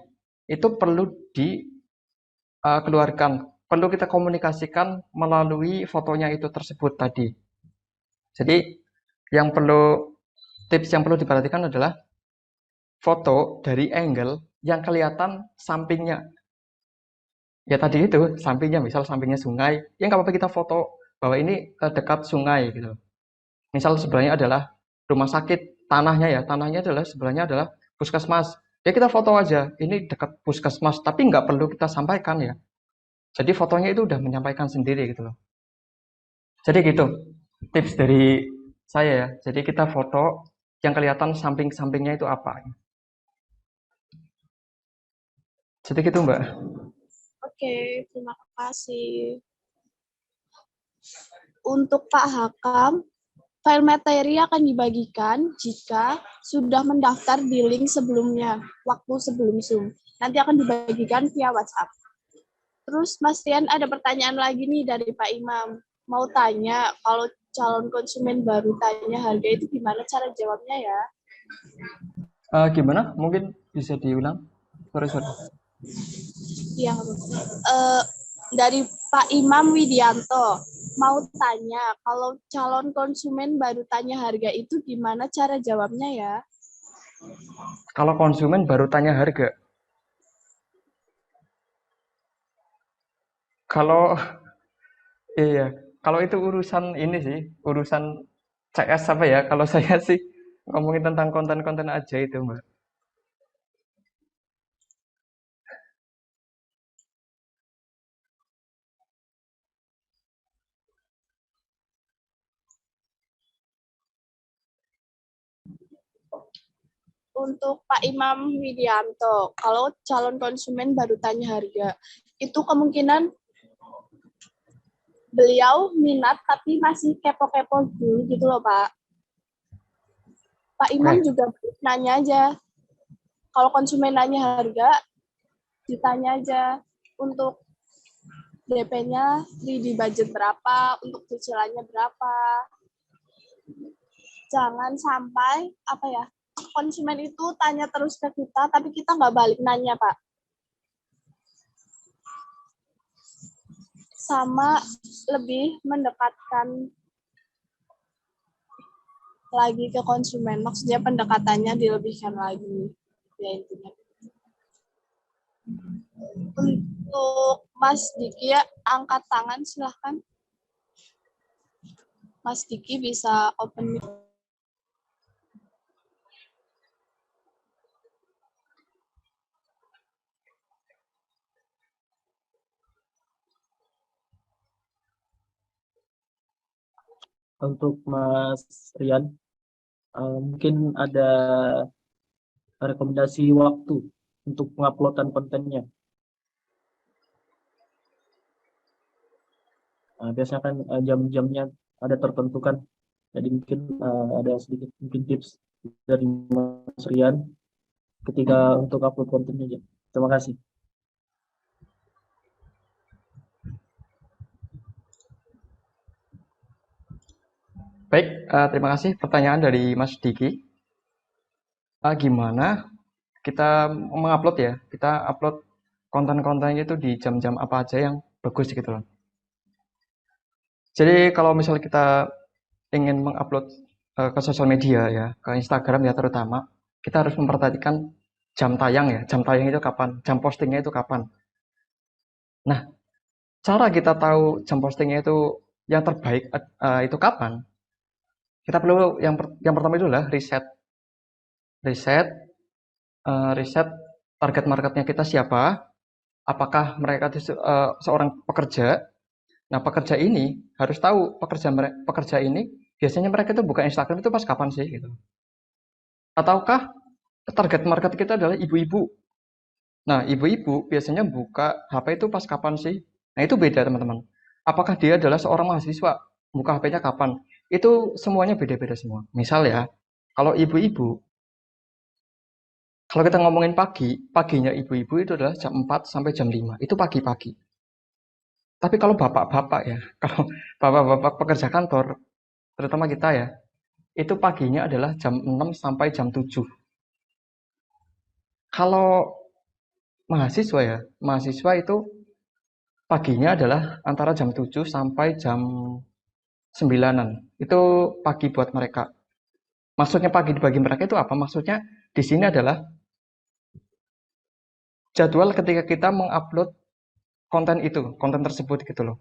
Itu perlu dikeluarkan, perlu kita komunikasikan melalui fotonya itu tersebut tadi. Jadi yang perlu tips yang perlu diperhatikan adalah foto dari angle yang kelihatan sampingnya. Ya tadi itu, sampingnya, misal sampingnya sungai, ya nggak apa-apa kita foto bahwa ini dekat sungai gitu. Misal sebelahnya adalah rumah sakit, tanahnya adalah sebelahnya adalah puskesmas. Ya kita foto aja, ini dekat puskesmas, tapi nggak perlu kita sampaikan ya. Jadi fotonya itu udah menyampaikan sendiri gitu loh. Jadi gitu, tips dari saya ya. Jadi kita foto yang kelihatan samping-sampingnya itu apa. Jadi gitu Mbak. Oke, terima kasih. Untuk Pak Hakam, file materi akan dibagikan jika sudah mendaftar di link sebelumnya, waktu sebelum Zoom. Nanti akan dibagikan via WhatsApp. Terus Mas Rian ada pertanyaan lagi nih dari Pak Imam. Mau tanya, kalau calon konsumen baru tanya harga itu gimana cara jawabnya ya? Gimana? Mungkin bisa diulang? Sorry. Iya, dari Pak Imam Widianto. Mau tanya, kalau calon konsumen baru tanya harga itu gimana cara jawabnya ya? Kalau konsumen baru tanya harga. Kalau iya, kalau itu urusan ini sih, urusan CS apa ya? Kalau saya sih ngomongin tentang konten-konten aja itu, Mbak. Untuk Pak Imam Widianto, kalau calon konsumen baru tanya harga, itu kemungkinan beliau minat tapi masih kepo-kepo dulu gitu loh Pak. Pak Imam juga nanya aja, kalau konsumen nanya harga, ditanya aja untuk DP-nya di budget berapa, untuk cicilannya berapa. Jangan sampai konsumen itu tanya terus ke kita, tapi kita nggak balik nanya, Pak. Sama lebih mendekatkan lagi ke konsumen. Maksudnya pendekatannya dilebihkan lagi. Ya intinya. Untuk Mas Diki ya, angkat tangan silahkan. Mas Diki bisa open mic. Untuk Mas Rian, mungkin ada rekomendasi waktu untuk penguploadan kontennya. Biasanya kan jam-jamnya ada tertentukan, jadi mungkin ada sedikit mungkin tips dari Mas Rian ketika untuk upload kontennya. Terima kasih. Baik, terima kasih pertanyaan dari Mas Diki. Gimana kita mengupload ya? Kita upload konten-kontennya itu di jam-jam apa aja yang bagus gitu loh. Jadi kalau misalnya kita ingin mengupload ke sosial media ya, ke Instagram ya terutama, kita harus memperhatikan jam tayang ya. Jam tayang itu kapan? Jam postingnya itu kapan? Nah, cara kita tahu jam postingnya itu yang terbaik itu kapan? Kita perlu yang pertama itu adalah riset target marketnya kita siapa, apakah mereka itu seorang pekerja Nah, pekerja ini harus tahu pekerja ini biasanya mereka itu buka Instagram itu pas kapan sih gitu. Ataukah target market kita adalah ibu-ibu. Nah, ibu-ibu biasanya buka HP itu pas kapan sih? Nah, itu beda, teman-teman. Apakah dia adalah seorang mahasiswa? Buka HP-nya kapan? Itu semuanya beda-beda semua. Misal ya, kalau ibu-ibu, kalau kita ngomongin pagi, paginya ibu-ibu itu adalah jam 4 sampai jam 5. Itu pagi-pagi. Tapi kalau bapak-bapak ya, kalau bapak-bapak pekerja kantor, terutama kita ya, itu paginya adalah jam 6 sampai jam 7. Kalau mahasiswa ya, mahasiswa itu paginya adalah antara jam 7 sampai jam 9-an. Itu pagi buat mereka. Maksudnya pagi bagi mereka itu apa? Maksudnya di sini adalah jadwal ketika kita mengupload konten itu, konten tersebut gitu loh.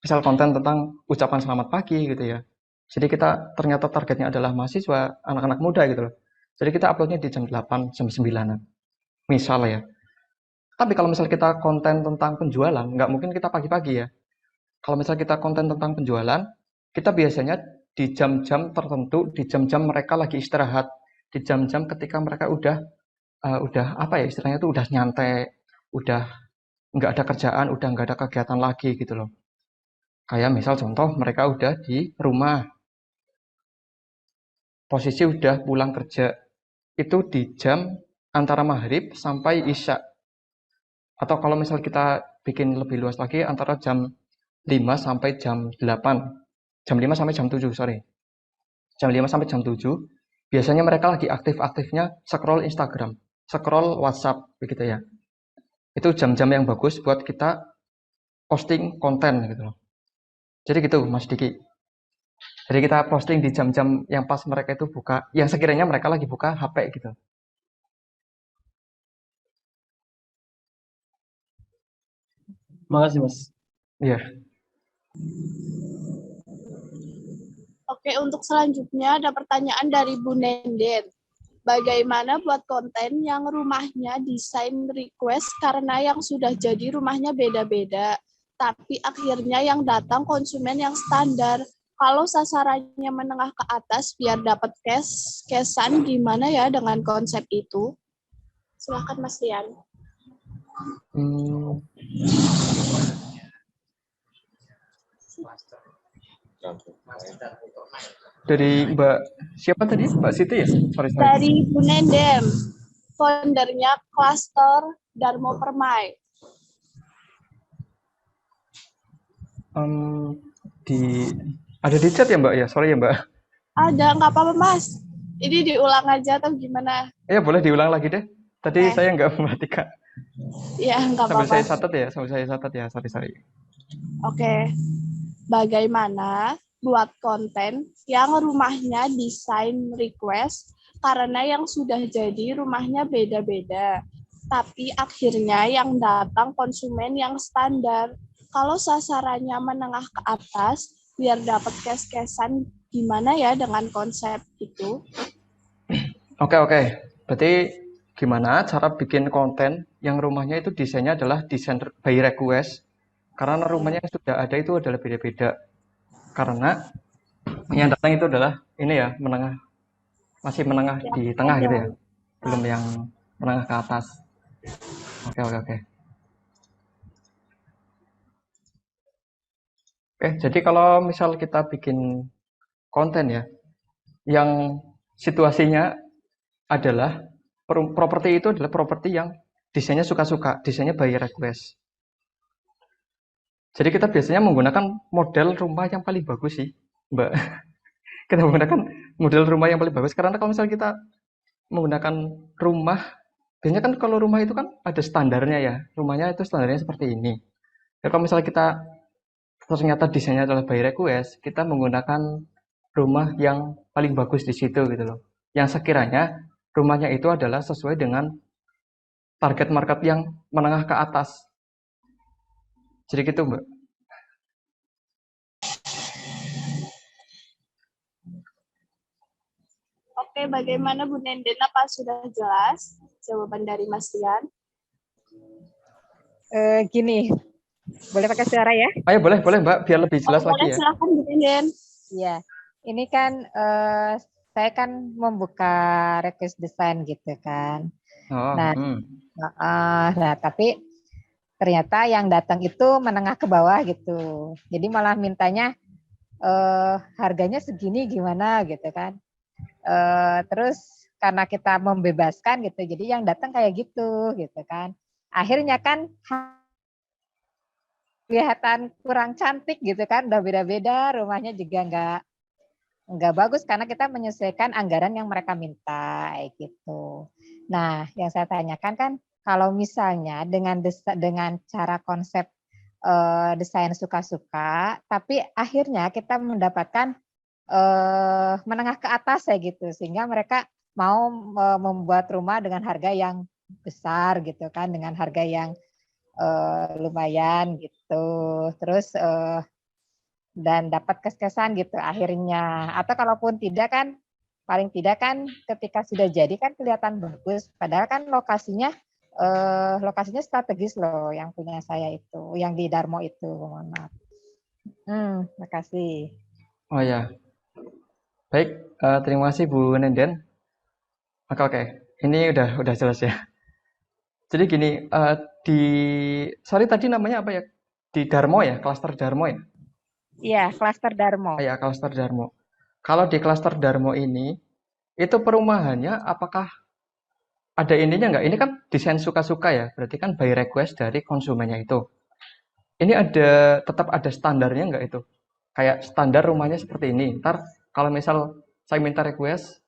Misal konten tentang ucapan selamat pagi gitu ya. Jadi kita ternyata targetnya adalah mahasiswa, anak-anak muda gitu loh. Jadi kita uploadnya di jam 8, jam 9-an. Misal ya. Tapi kalau misal kita konten tentang penjualan, nggak mungkin kita pagi-pagi ya. Kalau misal kita konten tentang penjualan, kita biasanya di jam-jam tertentu, di jam-jam mereka lagi istirahat, di jam-jam ketika mereka udah apa ya istilahnya itu udah nyantai, udah nggak ada kerjaan, udah nggak ada kegiatan lagi gitu loh. Kayak misal contoh mereka udah di rumah, posisi udah pulang kerja, itu di jam antara maghrib sampai isya. Atau kalau misal kita bikin lebih luas lagi antara jam 5 sampai jam 8. Jam 5 sampai jam 7, sorry. Jam 5 sampai jam 7, biasanya mereka lagi aktif-aktifnya scroll Instagram, scroll WhatsApp, begitu ya. Itu jam-jam yang bagus buat kita posting konten gitu loh. Jadi gitu, Mas Diki. Jadi kita posting di jam-jam yang pas mereka itu buka, yang sekiranya mereka lagi buka HP gitu. Makasih, Mas. Iya. Oke, untuk selanjutnya ada pertanyaan dari Bu Nenden. Bagaimana buat konten yang rumahnya desain request karena yang sudah jadi rumahnya beda-beda, tapi akhirnya yang datang konsumen yang standar. Kalau sasarannya menengah ke atas biar dapat cash-cashan gimana ya dengan konsep itu? Silakan Mas Rian. Hmm, dari Mbak siapa tadi? Mbak Siti ya? Sorry. Dari Bu Nenden, foundernya Cluster Darmo Permai. Ada di chat ya Mbak ya? Sorry ya Mbak. Ada, nggak apa-apa Mas. Ini diulang aja atau gimana? Ya boleh diulang lagi deh. Tadi Oke. saya nggak memperhatikan. Ya, nggak Sambil apa-apa. saya catat ya. Sorry. Oke. Bagaimana buat konten yang rumahnya desain request karena yang sudah jadi rumahnya beda-beda. Tapi akhirnya yang datang konsumen yang standar. Kalau sasarannya menengah ke atas, biar dapat cash-cashan gimana ya dengan konsep itu? Oke. Berarti gimana cara bikin konten yang rumahnya itu desainnya adalah desain by request? Karena rumahnya yang sudah ada itu adalah beda-beda. Karena yang datang itu adalah ini ya, masih menengah di tengah gitu ya. Belum yang menengah ke atas. Oke. Jadi kalau misal kita bikin konten ya, yang situasinya adalah properti itu adalah properti yang desainnya suka-suka, desainnya by request. Jadi kita biasanya menggunakan model rumah yang paling bagus sih, Mbak. Kita menggunakan model rumah yang paling bagus karena kalau misal kita menggunakan rumah, biasanya kan kalau rumah itu kan ada standarnya ya, rumahnya itu standarnya seperti ini. Ya, kalau misal kita ternyata desainnya adalah by request, kita menggunakan rumah yang paling bagus di situ gitu loh. Yang sekiranya rumahnya itu adalah sesuai dengan target market yang menengah ke atas. Jadi gitu, Mbak. Oke, bagaimana Bu Nenden? Apa sudah jelas jawaban dari Mas Rian? Gini, Boleh pakai suara ya? Ayo boleh Mbak, biar lebih Oh, jelas lagi boleh, ya. silahkan Bu Denden. Iya. Ini kan saya kan membuka request desain gitu kan. Oh, Nah, nah tapi ternyata yang datang itu menengah ke bawah gitu. Jadi malah mintanya harganya segini gimana gitu kan. Terus karena kita membebaskan gitu, jadi yang datang kayak gitu kan. Akhirnya kan kelihatan kurang cantik gitu kan, udah beda-beda, rumahnya juga nggak bagus karena kita menyesuaikan anggaran yang mereka minta gitu. Nah, yang saya tanyakan kan kalau misalnya dengan cara konsep desain suka-suka, tapi akhirnya kita mendapatkan menengah ke atas ya gitu, sehingga mereka mau membuat rumah dengan harga yang besar gitu kan, dengan harga yang lumayan gitu, terus dan dapat kes-kesan gitu akhirnya. Atau kalaupun tidak kan, paling tidak kan ketika sudah jadi kan kelihatan bagus. Padahal kan lokasinya strategis loh yang punya saya itu, yang di Darmo itu. Mohon maaf. Makasih. oh ya. Baik, terima kasih Bu Nenden. Oke. Ini udah jelas ya. Jadi gini, sorry tadi namanya apa ya? Di Darmo ya, klaster Darmo ya? Iya, klaster Darmo. Ya, klaster Darmo. Kalau di klaster Darmo ini, itu perumahannya apakah ada ininya nggak? Ini kan desain suka-suka ya, berarti kan by request dari konsumennya itu. Ini tetap ada standarnya nggak itu? Kayak standar rumahnya seperti ini. Ntar kalau misal saya minta request,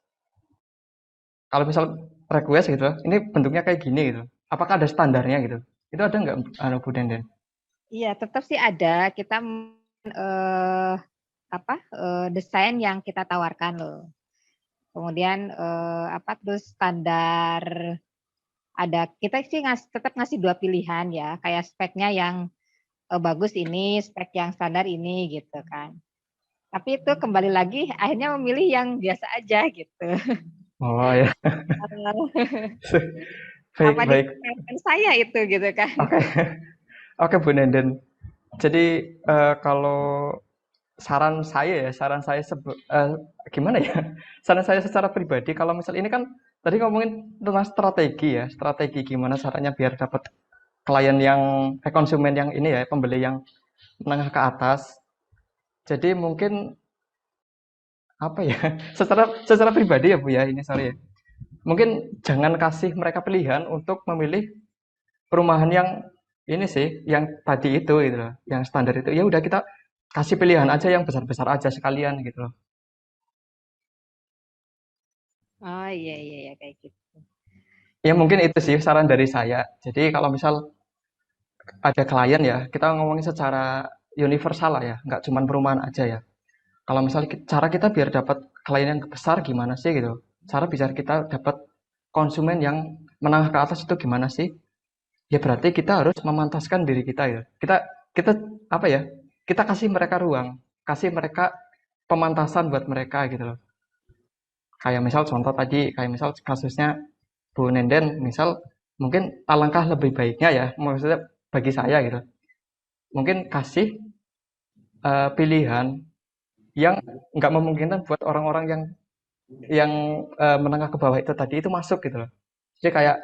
kalau misal request gitu, ini bentuknya kayak gini gitu. Apakah ada standarnya gitu? Itu ada nggak, Bu Denden? Iya, tetap sih ada. Kita desain yang kita tawarkan loh. Kemudian terus standar ada, kita sih tetap ngasih 2 pilihan ya, kayak speknya yang bagus ini, spek yang standar ini gitu kan. Tapi itu kembali lagi akhirnya memilih yang biasa aja gitu. Oh ya. Apa di Baik. saya itu gitu kan. Oke. Oke Bu Nenden. Jadi kalau saran saya gimana ya? Saran saya secara pribadi kalau misal ini kan tadi ngomongin tentang strategi ya, strategi gimana caranya biar dapat klien yang konsumen yang ini ya, pembeli yang menengah ke atas. Jadi mungkin apa ya? Secara pribadi ya Bu ya, ini sorry ya. Mungkin jangan kasih mereka pilihan untuk memilih perumahan yang ini sih, yang tadi itu gitu loh, yang standar itu. Ya udah kita kasih pilihan aja yang besar-besar aja sekalian gitu loh. Oh iya kayak gitu. Ya mungkin itu sih saran dari saya. Jadi kalau misal ada klien ya, kita ngomongin secara universal lah ya, nggak cuma perumahan aja ya. Kalau misal cara kita biar dapat klien yang besar gimana sih gitu. Cara biar kita dapat konsumen yang menengah ke atas itu gimana sih? Ya berarti kita harus memantaskan diri kita ya. Kita apa ya? Kita kasih mereka ruang, kasih mereka pemantasan buat mereka gitu loh. Kayak misal contoh tadi, kayak misal kasusnya Bu Nenden, misal mungkin alangkah lebih baiknya ya, maksudnya bagi saya gitu, mungkin kasih pilihan yang nggak memungkinkan buat orang-orang yang menengah ke bawah itu tadi itu masuk gitu loh. Jadi kayak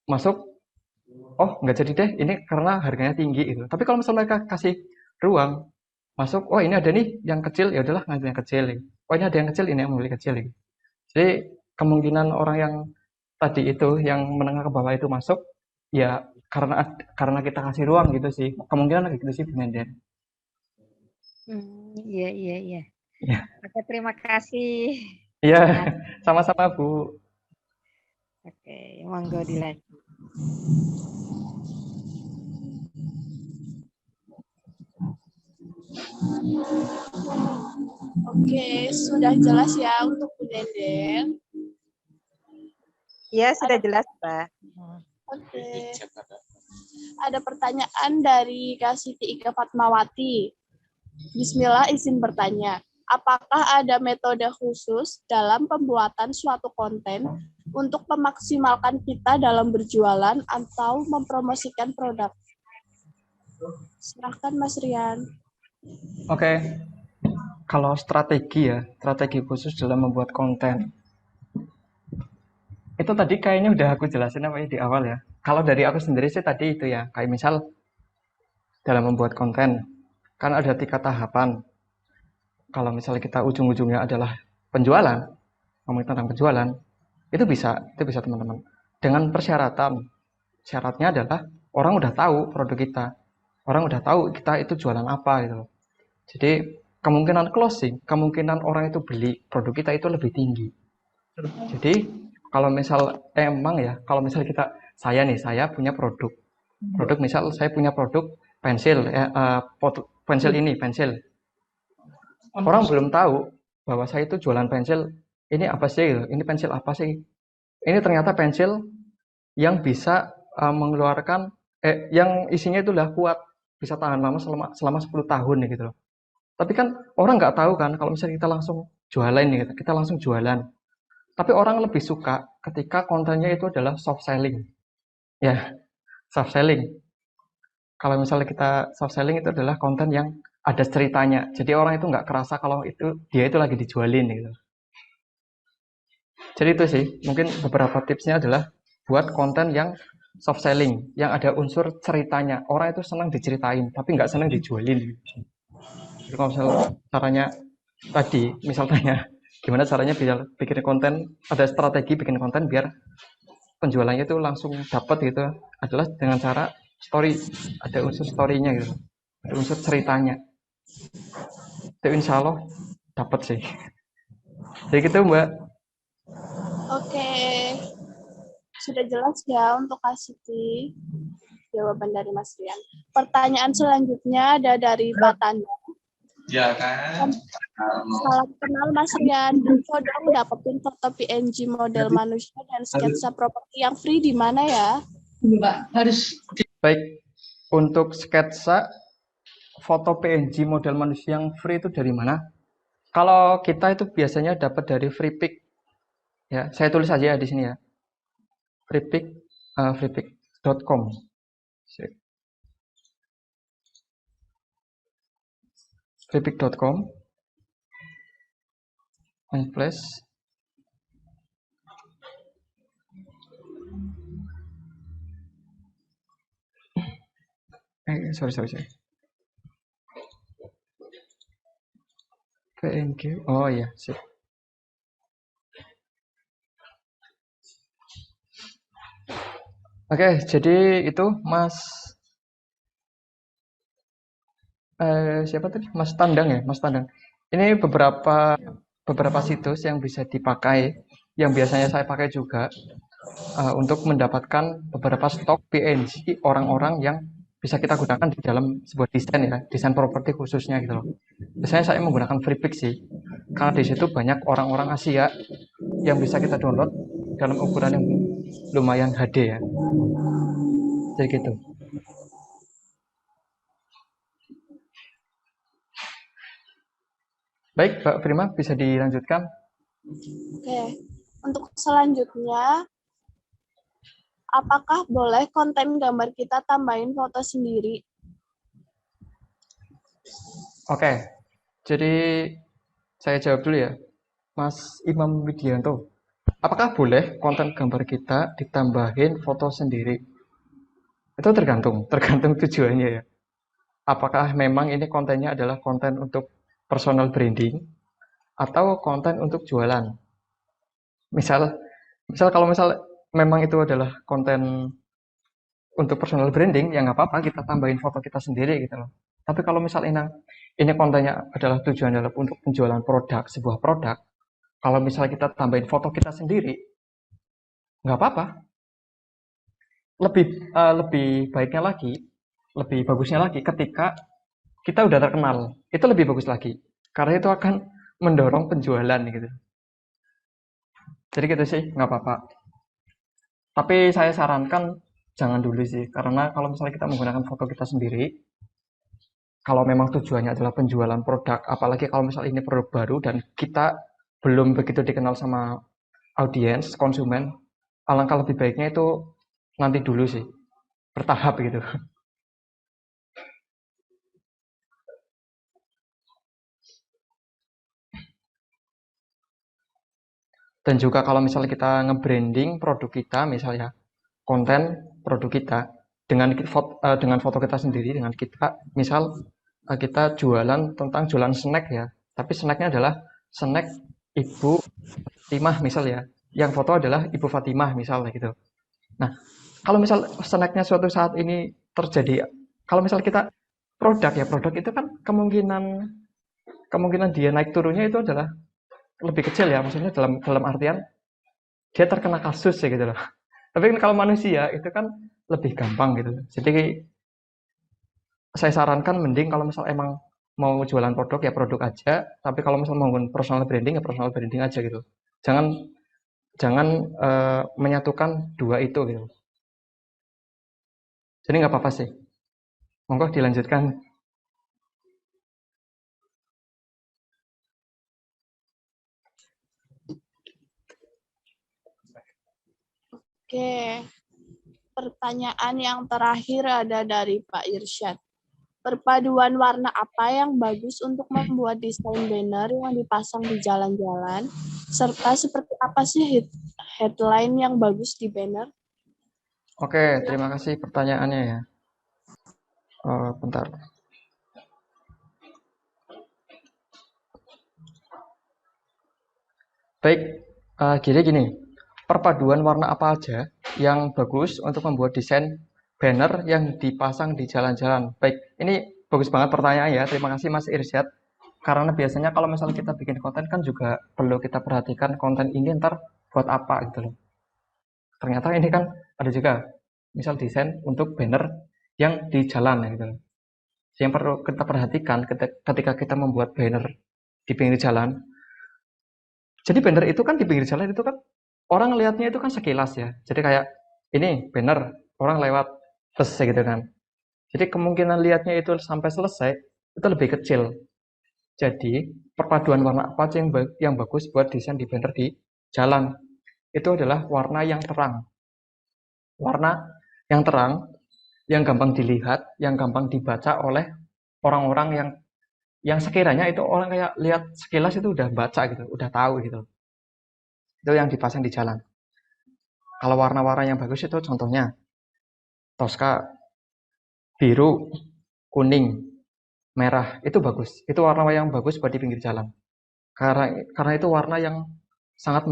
masuk, oh nggak jadi deh, ini karena harganya tinggi gitu. Tapi kalau misalnya mereka kasih ruang masuk, oh ini ada nih yang kecil, ya udahlah ngambil yang kecil. Gitu. Oh ini ada yang kecil, ini yang membeli kecil. Gitu. Jadi kemungkinan orang yang tadi itu yang menengah ke bawah itu masuk ya karena kita kasih ruang gitu sih. Kemungkinan kayak gitu sih Bu Nenden. Iya. Ya. Oke, terima kasih. Iya, sama-sama Bu. Oke, monggo dilanjut. Oke, sudah jelas ya untuk Bu Denden. Iya, sudah jelas, Mbak. Oke. Ada pertanyaan dari Kak Siti Ika Fatmawati. Bismillah, izin bertanya. Apakah ada metode khusus dalam pembuatan suatu konten untuk memaksimalkan kita dalam berjualan atau mempromosikan produk? Silahkan Mas Rian. Oke, kalau strategi khusus dalam membuat konten. Itu tadi kayaknya udah aku jelasin apa ya di awal ya. Kalau dari aku sendiri sih tadi itu ya, kayak misal dalam membuat konten, kan ada 3 tahapan. Kalau misalnya kita ujung-ujungnya adalah penjualan, ngomongin tentang penjualan, itu bisa teman-teman. Dengan persyaratan, syaratnya adalah orang udah tahu produk kita, orang udah tahu kita itu jualan apa gitu. Jadi kemungkinan closing, kemungkinan orang itu beli produk kita itu lebih tinggi. Jadi kalau misal emang ya, kalau misal saya punya produk misal saya punya produk pensil, pensil. Orang belum tahu bahwa saya itu jualan pensil. Ini apa sih? Ini pensil apa sih? Ini ternyata pensil yang bisa mengeluarkan, yang isinya itu udah kuat, bisa tahan lama selama 10 tahun nih gitu loh. Tapi kan orang nggak tahu kan kalau misalnya kita langsung jualan nih, kita langsung jualan. Tapi orang lebih suka ketika kontennya itu adalah soft selling. Ya, soft selling. Kalau misalnya kita soft selling itu adalah konten yang ada ceritanya. Jadi orang itu nggak kerasa kalau dia itu lagi dijualin gitu. Jadi itu sih, mungkin beberapa tipsnya adalah buat konten yang soft selling, yang ada unsur ceritanya. Orang itu senang diceritain, tapi nggak senang dijualin. Jadi kalau misalnya caranya tadi, misalnya gimana caranya biar bikin konten, ada strategi bikin konten biar penjualannya itu langsung dapat gitu, adalah dengan cara story, ada unsur story-nya gitu, ada unsur ceritanya. Itu insya Allah dapat sih. Jadi gitu Mbak. Oke, sudah jelas ya untuk Kasiti jawaban dari Mas Rian. Pertanyaan selanjutnya ada dari Pak Tanda. Ya kan? Salam kenal Mas Rian. Info dong dapetin foto PNG model manusia dan sketsa properti yang free di mana ya? Mbak, harus Baik, untuk sketsa foto PNG model manusia yang free itu dari mana? Kalau kita itu biasanya dapat dari Freepik. Ya, saya tulis aja ya di sini ya. freepik.com. freepik.com Flash. Sorry. PNG. Oh iya, sip. Oke, jadi itu Mas siapa tadi? Mas Tandang ya, Mas Tandang. Ini beberapa situs yang bisa dipakai, yang biasanya saya pakai juga untuk mendapatkan beberapa stok PNG orang-orang yang bisa kita gunakan di dalam sebuah desain ya, desain properti khususnya gitu loh. Biasanya saya menggunakan Freepik sih, karena di situ banyak orang-orang Asia yang bisa kita download dalam ukuran yang lumayan HD ya. Jadi gitu. Baik, Mbak Prima, bisa dilanjutkan. Oke, untuk selanjutnya, apakah boleh konten gambar kita tambahin foto sendiri? Oke, jadi saya jawab dulu ya, Mas Imam Widianto. Apakah boleh konten gambar kita ditambahin foto sendiri? Itu tergantung tujuannya ya. Apakah memang ini kontennya adalah konten untuk personal branding atau konten untuk jualan? Misal kalau memang itu adalah konten untuk personal branding, ya nggak apa-apa kita tambahin foto kita sendiri gitu loh. Tapi kalau misalnya ini kontennya adalah tujuan adalah untuk penjualan sebuah produk, kalau misalnya kita tambahin foto kita sendiri, nggak apa-apa. Lebih baiknya lagi, lebih bagusnya lagi ketika kita udah terkenal, itu lebih bagus lagi. Karena itu akan mendorong penjualan gitu. Jadi gitu sih, nggak apa-apa. Tapi saya sarankan jangan dulu sih, karena kalau misalnya kita menggunakan foto kita sendiri, kalau memang tujuannya adalah penjualan produk, apalagi kalau misalnya ini produk baru dan kita belum begitu dikenal sama audiens, konsumen, alangkah lebih baiknya itu nanti dulu sih, bertahap gitu. Dan juga kalau misalnya kita nge-branding produk kita, misalnya konten produk kita dengan foto kita sendiri, dengan kita, misal kita jualan tentang jualan snack ya, tapi snacknya adalah snack Ibu Fatimah misal ya, yang foto adalah Ibu Fatimah misalnya gitu. Nah, kalau misal snacknya suatu saat ini terjadi, kalau misal kita produk itu kan kemungkinan kemungkinan dia naik turunnya itu adalah lebih kecil ya, maksudnya dalam dalam artian dia terkena kasus ya gitu loh. Tapi kan kalau manusia itu kan lebih gampang gitu. Jadi saya sarankan mending kalau misal emang mau jualan produk ya produk aja, tapi kalau misal mau personal branding ya personal branding aja gitu. Jangan jangan menyatukan dua itu gitu. Jadi nggak apa-apa sih. Monggo dilanjutkan. Oke, pertanyaan yang terakhir ada dari Pak Irsyad. Perpaduan warna apa yang bagus untuk membuat desain banner yang dipasang di jalan-jalan? Serta seperti apa sih headline yang bagus di banner? Oke, terima kasih pertanyaannya ya. Bentar. Baik, gini. Perpaduan warna apa aja yang bagus untuk membuat desain banner yang dipasang di jalan-jalan? Baik, ini bagus banget pertanyaannya ya. Terima kasih Mas Irsyad. Karena biasanya kalau misalnya kita bikin konten kan juga perlu kita perhatikan konten ini ntar buat apa gitu loh. Ternyata ini kan ada juga misal desain untuk banner yang di jalan gitu loh. Yang perlu kita perhatikan ketika kita membuat banner di pinggir jalan. Jadi banner itu kan di pinggir jalan itu kan orang lihatnya itu kan sekilas ya. Jadi kayak ini banner orang lewat bus gitu kan. Jadi kemungkinan lihatnya itu sampai selesai itu lebih kecil. Jadi perpaduan warna apa aja yang bagus buat desain di banner di jalan itu adalah warna yang terang. Warna yang terang, yang gampang dilihat, yang gampang dibaca oleh orang-orang yang sekiranya itu orang kayak lihat sekilas itu udah baca gitu, udah tahu gitu. Itu yang dipasang di jalan. Kalau warna-warna yang bagus itu contohnya Tosca, biru, kuning, merah, itu bagus. Itu warna yang bagus buat di pinggir jalan. Karena itu warna yang sangat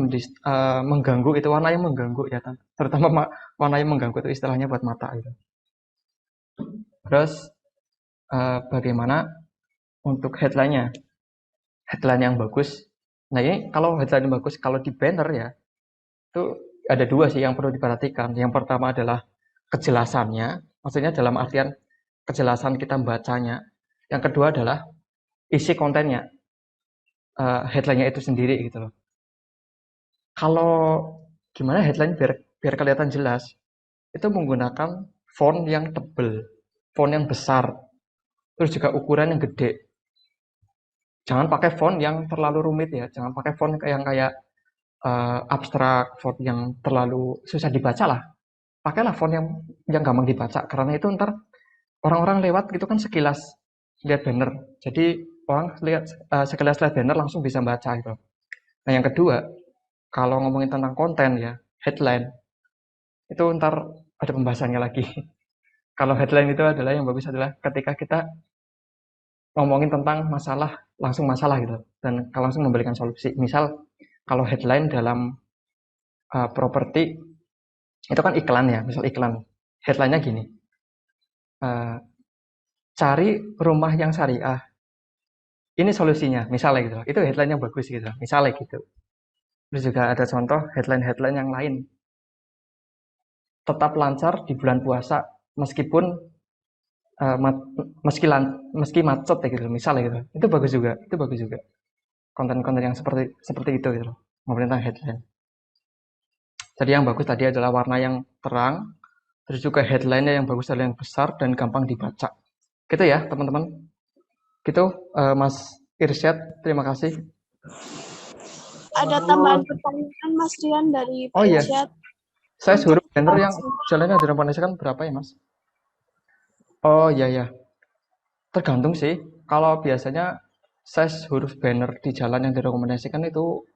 mengganggu, itu warna yang mengganggu ya, terutama warna yang mengganggu itu istilahnya buat mata itu. Terus bagaimana untuk headline-nya? Headline yang bagus. Nah ini kalau headline yang bagus, kalau di banner ya, itu ada dua sih yang perlu diperhatikan. Yang pertama adalah kejelasannya, maksudnya dalam artian kejelasan kita membacanya. Yang kedua adalah isi kontennya, headline-nya itu sendiri gitu loh. Kalau gimana headline biar kelihatan jelas, itu menggunakan font yang tebal, font yang besar, terus juga ukuran yang gede. Jangan pakai font yang terlalu rumit ya, jangan pakai font yang kayak abstrak, font yang terlalu susah dibaca lah. Pakailah font yang gampang dibaca, karena itu ntar orang-orang lewat gitu kan sekilas lihat banner. Jadi orang lihat sekilas lihat banner langsung bisa baca gitu. Nah yang kedua, kalau ngomongin tentang konten ya, headline itu ntar ada pembahasannya lagi. Kalau headline itu adalah yang bagus adalah ketika kita ngomongin tentang masalah, langsung masalah gitu, dan langsung memberikan solusi. Misal kalau headline dalam properti itu kan iklan ya, misal iklan, headline-nya gini, cari rumah yang syariah, ini solusinya, misalnya gitu, itu headline yang bagus gitu, misalnya gitu. Terus juga ada contoh headline-headline yang lain, tetap lancar di bulan puasa meskipun meski macet ya gitu, misalnya gitu, itu bagus juga, konten-konten yang seperti itu gitu, ngomongin tentang headline. Jadi yang bagus tadi adalah warna yang terang, terus juga headline-nya yang bagus adalah yang besar dan gampang dibaca. Gitu ya teman-teman. Gitu Mas Irsyad, terima kasih. Ada tambahan pertanyaan Mas Rian dari Pak iya. Irsyad. Saya suruh banner yang jalannya direkomendasikan berapa ya Mas? Oh iya. Tergantung sih. Kalau biasanya size huruf banner di jalan yang direkomendasikan itu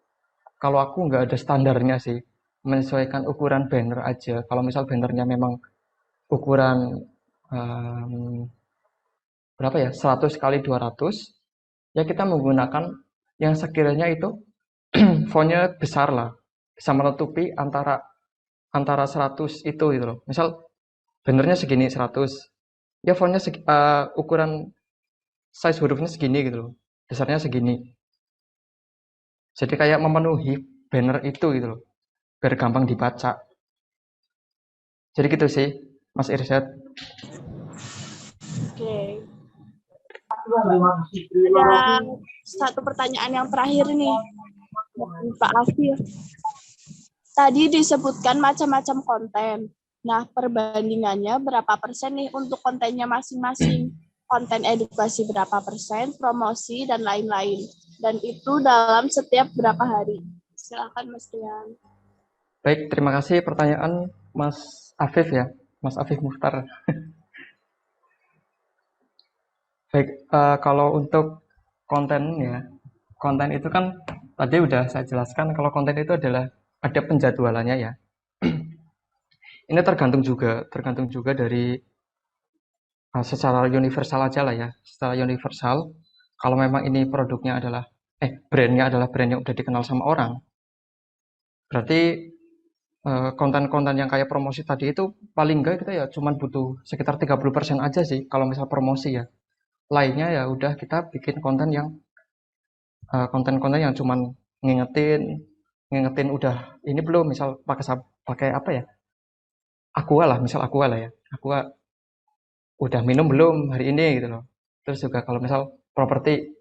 kalau aku nggak ada standarnya sih, menyesuaikan ukuran banner aja. Kalau misal bannernya memang ukuran em, berapa ya, 100 kali 200, ya kita menggunakan yang sekiranya itu fontnya besar lah, bisa menutupi antara antara 100 itu gitu loh. Misal bannernya segini 100, ya fontnya ukuran size hurufnya segini gitu loh, besarnya segini. Jadi kayak memenuhi banner itu gitu loh, biar gampang dibaca. Jadi gitu sih, Mas Irsyad. Oke. Ada satu pertanyaan yang terakhir nih, Pak Afif. Tadi disebutkan macam-macam konten. Nah, perbandingannya berapa persen nih untuk kontennya masing-masing? Konten edukasi berapa persen, promosi, dan lain-lain. Dan itu dalam setiap berapa hari? Silakan Mas Rian. Baik, terima kasih pertanyaan Mas Afif ya, Mas Afif Muhtar. Baik, kalau untuk konten ya, konten itu kan tadi udah saya jelaskan kalau konten itu adalah ada penjadwalannya ya. Ini tergantung juga dari secara universal aja lah ya, secara universal. Kalau memang ini produknya adalah brandnya adalah brand yang udah dikenal sama orang, berarti konten-konten yang kayak promosi tadi itu paling enggak kita ya cuman butuh sekitar 30% aja sih kalau misal promosi ya. Lainnya ya udah kita bikin konten-konten yang cuman ngingetin ngingetin udah ini belum, misal pakai apa ya? Aqua lah, misal Aqua lah ya. Aqua udah minum belum hari ini gitu loh. Terus juga kalau misal properti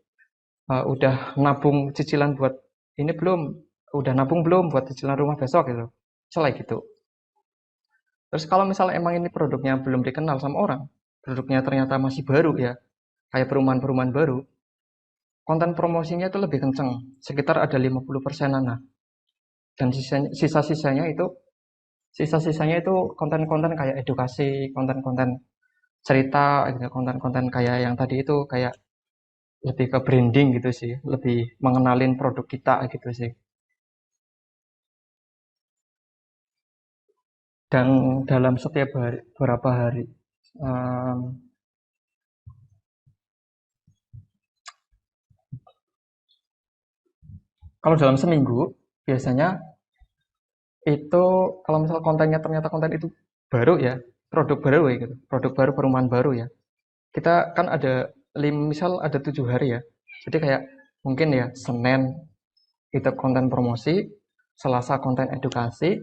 udah nabung cicilan buat ini belum, udah nabung belum buat cicilan rumah besok gitu. Selain gitu. Terus kalau misalnya emang ini produknya belum dikenal sama orang, produknya ternyata masih baru ya, kayak perumahan-perumahan baru, konten promosinya itu lebih kenceng, sekitar ada 50%-an. Nah, dan sisa-sisanya itu konten-konten kayak edukasi, konten-konten cerita, gitu, konten-konten kayak yang tadi itu kayak lebih ke branding gitu sih, lebih mengenalin produk kita gitu sih. Dan dalam setiap hari, beberapa hari, em, kalau dalam seminggu, biasanya itu kalau misal kontennya ternyata konten itu baru ya, produk baru ya gitu, produk baru, perumahan baru ya. Kita kan ada misal ada 7 hari ya. Jadi kayak mungkin ya Senin itu konten promosi, Selasa konten edukasi,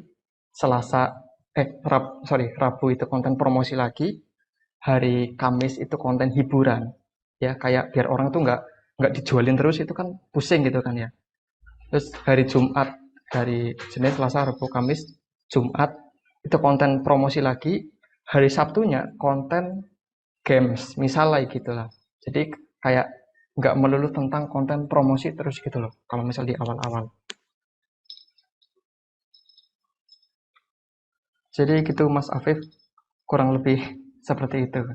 Selasa Rabu itu konten promosi lagi, hari Kamis itu konten hiburan. Ya kayak biar orang tuh nggak dijualin terus itu kan pusing gitu kan ya. Terus hari Jumat, dari Senin, Selasa, Rabu, Kamis, Jumat itu konten promosi lagi. Hari Sabtunya konten games, misalnya gitu lah. Jadi kayak nggak melulu tentang konten promosi terus gitu loh. Kalau misal di awal-awal. Jadi gitu Mas Afif, kurang lebih seperti itu.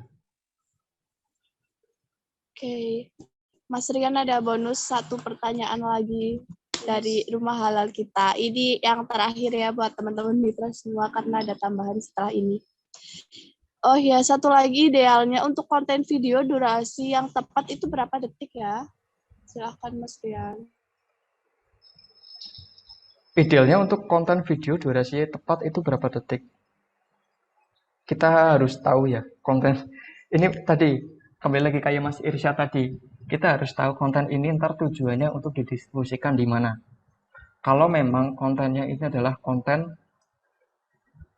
Oke. Mas Rian ada bonus satu pertanyaan lagi dari rumah halal kita. Ini yang terakhir ya buat teman-teman mitra semua karena ada tambahan setelah ini. Oh ya, satu lagi idealnya untuk konten video durasi yang tepat itu berapa detik ya? Silahkan Mas Rian. Idealnya untuk konten video durasinya tepat itu berapa detik? Kita harus tahu ya konten ini tadi kembali lagi kayak Mas Irsya tadi, kita harus tahu konten ini ntar tujuannya untuk didistribusikan di mana. Kalau memang kontennya ini adalah konten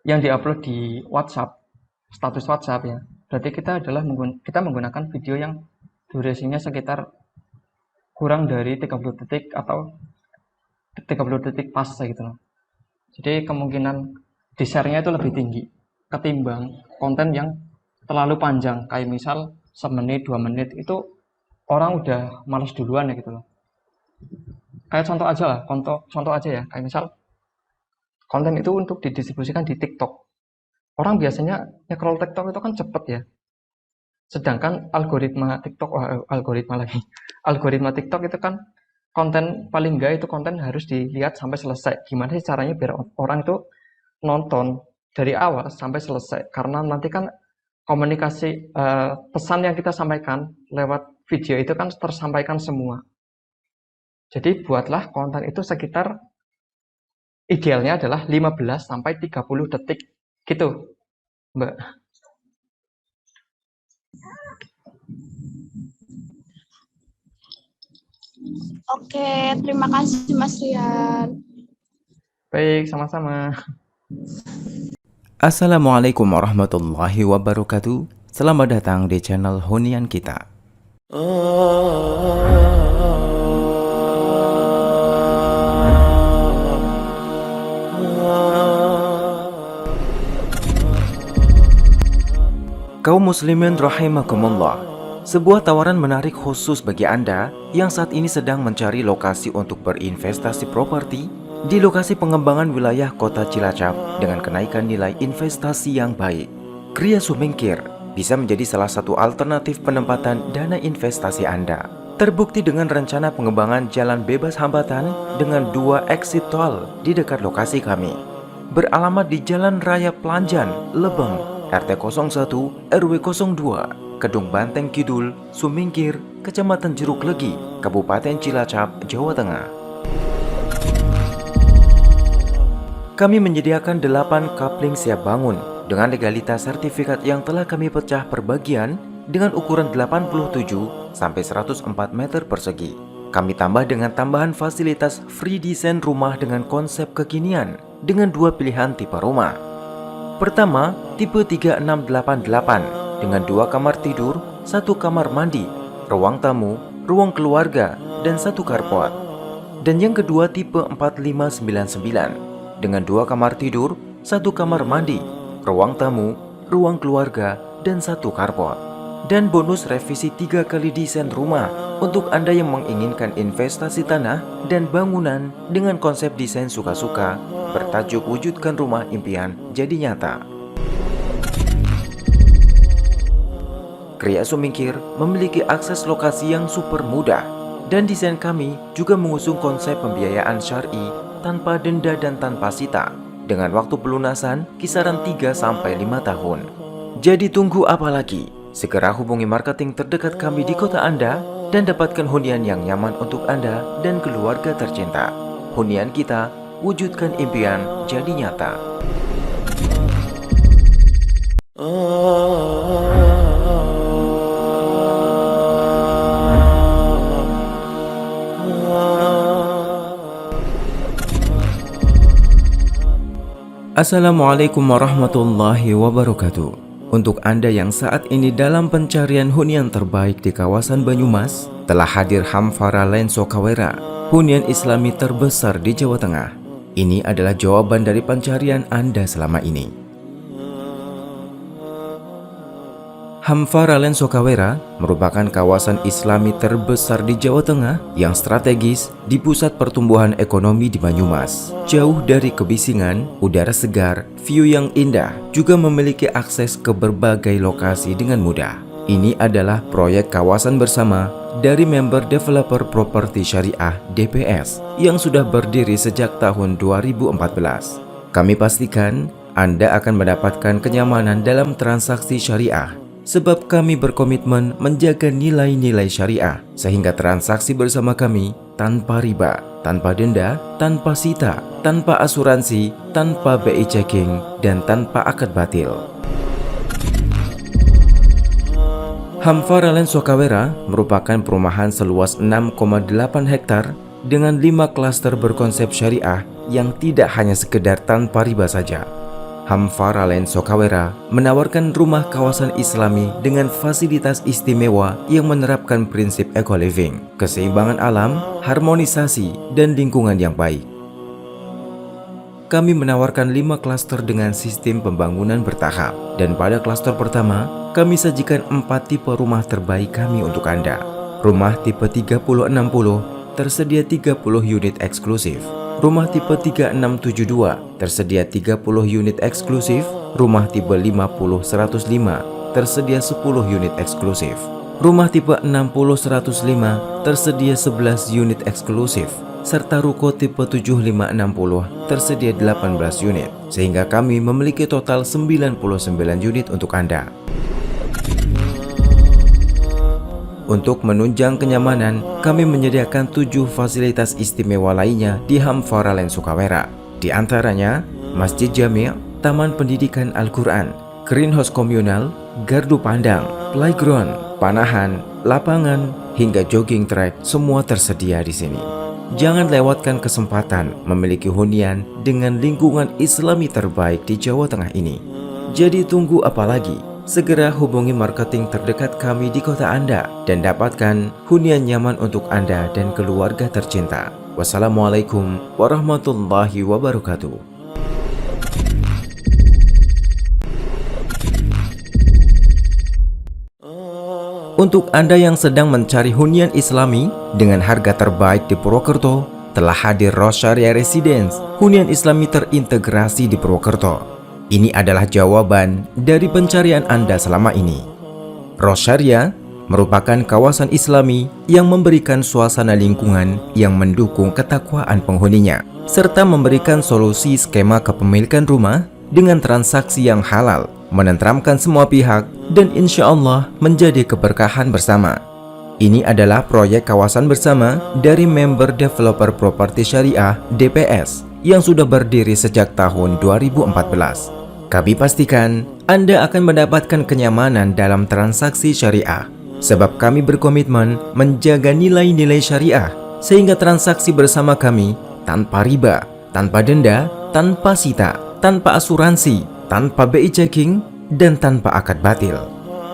yang diupload di WhatsApp, status WhatsApp ya, berarti kita menggunakan video yang durasinya sekitar kurang dari 30 detik atau 30 detik pas gitu loh. Jadi kemungkinan di share-nya itu lebih tinggi ketimbang konten yang terlalu panjang, kayak misal 1 menit 2 menit itu orang udah males duluan ya gitu loh. Kayak contoh aja lah, contoh aja ya, kayak misal konten itu untuk didistribusikan di TikTok. Orang biasanya nge-scroll TikTok itu kan cepet ya. Sedangkan algoritma TikTok, algoritma TikTok itu kan konten paling enggak itu konten harus dilihat sampai selesai. Gimana sih caranya biar orang itu nonton dari awal sampai selesai? Karena nanti kan komunikasi pesan yang kita sampaikan lewat video itu kan tersampaikan semua. Jadi buatlah konten itu sekitar idealnya adalah 15 sampai 30 detik gitu, Mbak. Oke, terima kasih Mas Rian. Baik, sama-sama. Assalamualaikum warahmatullahi wabarakatuh. Selamat datang di channel Hunian Kita. Kaum muslimin rahimakumullah. Sebuah tawaran menarik khusus bagi Anda yang saat ini sedang mencari lokasi untuk berinvestasi properti di lokasi pengembangan wilayah kota Cilacap dengan kenaikan nilai investasi yang baik. Kria Sumingkir bisa menjadi salah satu alternatif penempatan dana investasi Anda. Terbukti dengan rencana pengembangan jalan bebas hambatan dengan 2 exit tol di dekat lokasi kami. Beralamat di Jalan Raya Pelanjan, Lebeng, RT 01 RW 02, Kedung Banteng Kidul, Sumingkir, Kecamatan Jeruk Legi, Kabupaten Cilacap, Jawa Tengah. Kami menyediakan 8 kapling siap bangun dengan legalitas sertifikat yang telah kami pecah per bagian dengan ukuran 87 sampai 104 meter persegi. Kami tambah dengan tambahan fasilitas free design rumah dengan konsep kekinian dengan 2 pilihan tipe rumah. Pertama, tipe 3688 dengan 2 kamar tidur, 1 kamar mandi, ruang tamu, ruang keluarga, dan 1 carport. Dan yang kedua tipe 4599 dengan 2 kamar tidur, 1 kamar mandi, ruang tamu, ruang keluarga, dan 1 carport. Dan bonus revisi 3 kali desain rumah untuk Anda yang menginginkan investasi tanah dan bangunan dengan konsep desain suka-suka bertajuk wujudkan rumah impian jadi nyata. Kria Sumingkir memiliki akses lokasi yang super mudah dan desain kami juga mengusung konsep pembiayaan syar'i tanpa denda dan tanpa sita dengan waktu pelunasan kisaran 3-5 tahun. Jadi tunggu apa lagi? Segera hubungi marketing terdekat kami di kota Anda dan dapatkan hunian yang nyaman untuk Anda dan keluarga tercinta. Hunian Kita, wujudkan impian jadi nyata. Assalamualaikum warahmatullahi wabarakatuh. Untuk Anda yang saat ini dalam pencarian hunian terbaik di kawasan Banyumas, telah hadir Hamfara Land Sokawera, hunian Islami terbesar di Jawa Tengah. Ini adalah jawaban dari pencarian Anda selama ini. Hamfara Land Sokawera merupakan kawasan Islami terbesar di Jawa Tengah yang strategis di pusat pertumbuhan ekonomi di Banyumas. Jauh dari kebisingan, udara segar, view yang indah, juga memiliki akses ke berbagai lokasi dengan mudah. Ini adalah proyek kawasan bersama dari member developer properti syariah DPS yang sudah berdiri sejak tahun 2014. Kami pastikan Anda akan mendapatkan kenyamanan dalam transaksi syariah, sebab kami berkomitmen menjaga nilai-nilai syariah sehingga transaksi bersama kami tanpa riba, tanpa denda, tanpa sita, tanpa asuransi, tanpa BI checking, dan tanpa akad batil. Hamfara Land Sokawera merupakan perumahan seluas 6,8 hektar dengan 5 klaster berkonsep syariah yang tidak hanya sekedar tanpa riba saja. Hamfara Land Sokawera menawarkan rumah kawasan Islami dengan fasilitas istimewa yang menerapkan prinsip eco-living, keseimbangan alam, harmonisasi, dan lingkungan yang baik. Kami menawarkan 5 klaster dengan sistem pembangunan bertahap, dan pada klaster pertama, kami sajikan 4 tipe rumah terbaik kami untuk Anda. Rumah tipe 3060 tersedia 30 unit eksklusif. Rumah tipe 3672 tersedia 30 unit eksklusif. Rumah tipe 50105 tersedia 10 unit eksklusif. Rumah tipe 60-105 tersedia 11 unit eksklusif, serta ruko tipe 75-60 tersedia 18 unit, sehingga kami memiliki total 99 unit untuk Anda. Untuk menunjang kenyamanan, kami menyediakan 7 fasilitas istimewa lainnya di Hamfara Land Sukawera. Di antaranya, Masjid Jami', Taman Pendidikan Al-Quran, greenhouse komunal, gardu pandang, playground, panahan, lapangan, hingga jogging track semua tersedia di sini. Jangan lewatkan kesempatan memiliki hunian dengan lingkungan Islami terbaik di Jawa Tengah ini. Jadi tunggu apa lagi? Segera hubungi marketing terdekat kami di kota Anda dan dapatkan hunian nyaman untuk Anda dan keluarga tercinta. Wassalamualaikum warahmatullahi wabarakatuh. Untuk Anda yang sedang mencari hunian Islami dengan harga terbaik di Purwokerto, telah hadir Rosharia Residence, hunian Islami terintegrasi di Purwokerto. Ini adalah jawaban dari pencarian Anda selama ini. Rosharia merupakan kawasan Islami yang memberikan suasana lingkungan yang mendukung ketakwaan penghuninya, serta memberikan solusi skema kepemilikan rumah dengan transaksi yang halal, menenteramkan semua pihak, dan insya Allah menjadi keberkahan bersama. Ini adalah proyek kawasan bersama dari member Developer Properti Syariah DPS yang sudah berdiri sejak tahun 2014. Kami pastikan Anda akan mendapatkan kenyamanan dalam transaksi syariah, sebab kami berkomitmen menjaga nilai-nilai syariah, sehingga transaksi bersama kami tanpa riba, tanpa denda, tanpa sita, tanpa asuransi, tanpa BI checking, dan tanpa akad batil.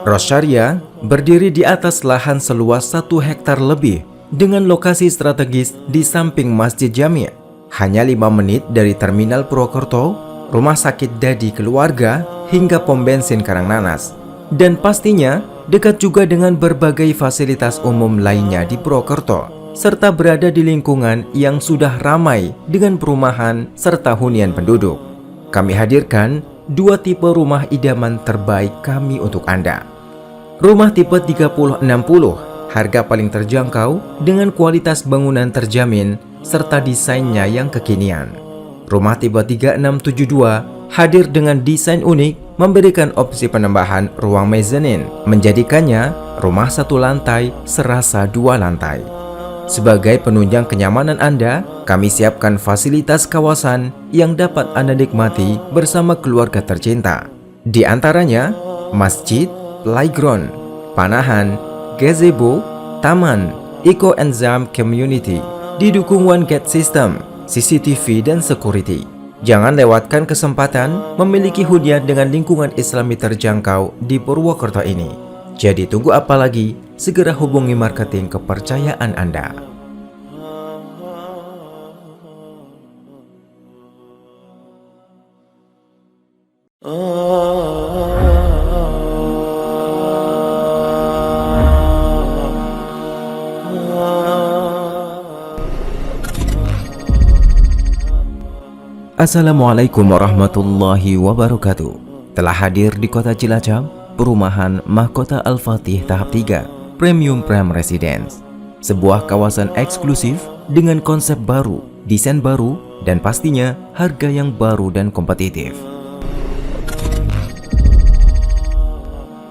Rosharia berdiri di atas lahan seluas 1 hektar lebih dengan lokasi strategis di samping Masjid Jami', hanya 5 menit dari Terminal Purwokerto, Rumah Sakit Dadi Keluarga, hingga pom bensin Karangnanas. Dan pastinya dekat juga dengan berbagai fasilitas umum lainnya di Purwokerto, serta berada di lingkungan yang sudah ramai dengan perumahan serta hunian penduduk. Kami hadirkan 2 tipe rumah idaman terbaik kami untuk Anda. Rumah tipe 30-60, harga paling terjangkau dengan kualitas bangunan terjamin serta desainnya yang kekinian. Rumah tipe 3672 hadir dengan desain unik, memberikan opsi penambahan ruang mezzanine, menjadikannya rumah 1 lantai serasa 2 lantai. Sebagai penunjang kenyamanan Anda, kami siapkan fasilitas kawasan yang dapat Anda nikmati bersama keluarga tercinta. Di antaranya, masjid, playground, panahan, gazebo, taman, eco and zam community, didukung one gate system, CCTV, dan security. Jangan lewatkan kesempatan memiliki hunian dengan lingkungan Islami terjangkau di Purwokerto ini. Jadi tunggu apa lagi? Segera hubungi marketing kepercayaan Anda. Assalamualaikum warahmatullahi wabarakatuh. Telah hadir di kota Cilacap, perumahan Mahkota Al-Fatih tahap 3 Premium Prime Residence, sebuah kawasan eksklusif dengan konsep baru, desain baru, dan pastinya harga yang baru dan kompetitif.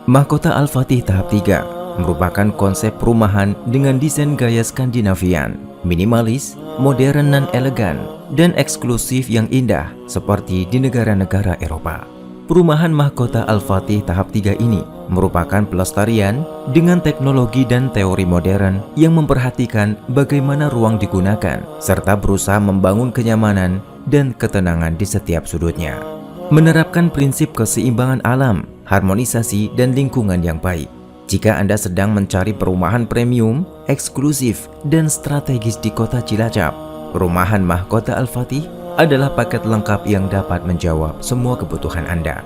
Mahkota Al-Fatih tahap 3 merupakan konsep perumahan dengan desain gaya Skandinavian, minimalis, modern dan elegan, dan eksklusif yang indah seperti di negara-negara Eropa. Perumahan Mahkota Al-Fatih tahap 3 ini merupakan pelestarian dengan teknologi dan teori modern yang memperhatikan bagaimana ruang digunakan, serta berusaha membangun kenyamanan dan ketenangan di setiap sudutnya. Menerapkan prinsip keseimbangan alam, harmonisasi, dan lingkungan yang baik. Jika Anda sedang mencari perumahan premium, eksklusif, dan strategis di kota Cilacap, perumahan Mahkota Al-Fatih adalah paket lengkap yang dapat menjawab semua kebutuhan Anda.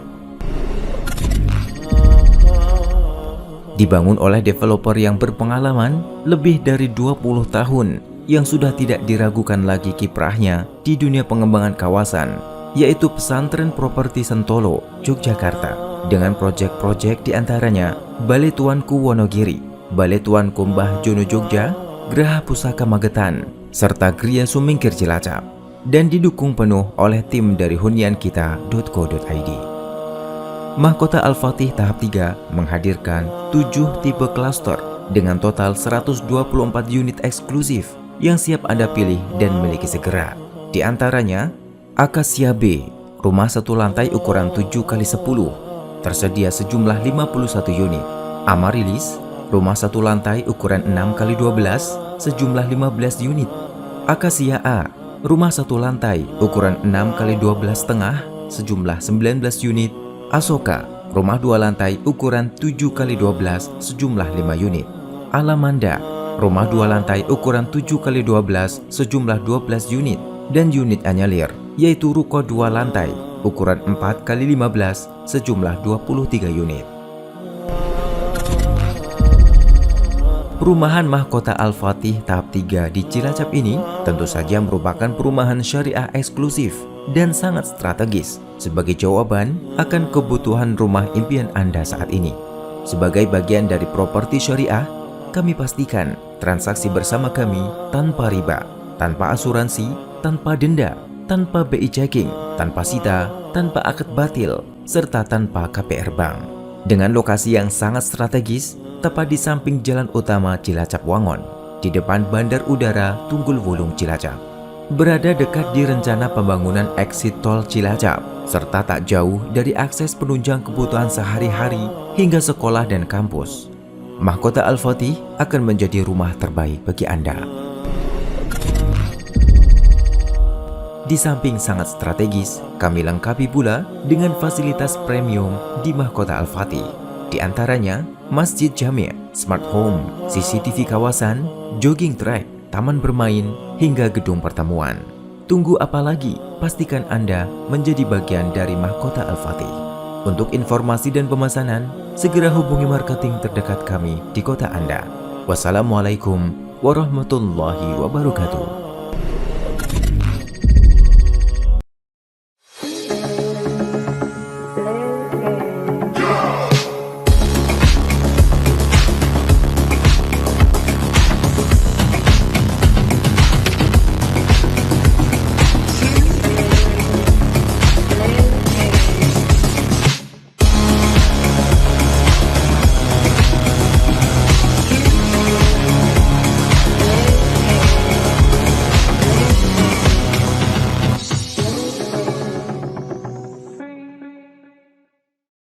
Dibangun oleh developer yang berpengalaman lebih dari 20 tahun yang sudah tidak diragukan lagi kiprahnya di dunia pengembangan kawasan, yaitu Pesantren Properti Sentolo, Yogyakarta, dengan proyek-proyek diantaranya Balai Tuanku Wonogiri, Balai Tuan Kumbah Jono Jogja, Geraha Pusaka Magetan, serta Gria Sumingkir Cilacap, dan didukung penuh oleh tim dari huniankita.co.id. Mahkota Al-Fatih tahap 3 menghadirkan 7 tipe klaster dengan total 124 unit eksklusif yang siap Anda pilih dan miliki segera. Di antaranya, Akasia B, rumah satu lantai ukuran 7x10, tersedia sejumlah 51 unit. Amarilis, rumah satu lantai ukuran 6x12, sejumlah 15 unit. Akasia A, rumah satu lantai ukuran 6x12,5, sejumlah 19 unit. Asoka, rumah dua lantai ukuran 7x12, sejumlah 5 unit. Alamanda, rumah dua lantai ukuran 7x12, sejumlah 12 unit. Dan unit anyalir, yaitu ruko dua lantai ukuran 4x15, sejumlah 23 unit. Perumahan Mahkota Al-Fatih tahap 3 di Cilacap ini tentu saja merupakan perumahan syariah eksklusif dan sangat strategis sebagai jawaban akan kebutuhan rumah impian Anda saat ini. Sebagai bagian dari properti syariah, kami pastikan transaksi bersama kami tanpa riba, tanpa asuransi, tanpa denda, tanpa BI checking, tanpa sita, tanpa akad batil, serta tanpa KPR Bank. Dengan lokasi yang sangat strategis, tepat di samping jalan utama Cilacap Wangon, di depan Bandar Udara Tunggul Wulung Cilacap. Berada dekat di rencana pembangunan exit tol Cilacap, serta tak jauh dari akses penunjang kebutuhan sehari-hari hingga sekolah dan kampus. Mahkota Al-Fatih akan menjadi rumah terbaik bagi Anda. Di samping sangat strategis, kami lengkapi pula dengan fasilitas premium di Mahkota Al-Fatih. Di antaranya, Masjid Jami', Smart Home, CCTV kawasan, jogging track, taman bermain, hingga gedung pertemuan. Tunggu apa lagi? Pastikan Anda menjadi bagian dari Mahkota Al-Fatih. Untuk informasi dan pemesanan, segera hubungi marketing terdekat kami di kota Anda. Wassalamualaikum warahmatullahi wabarakatuh.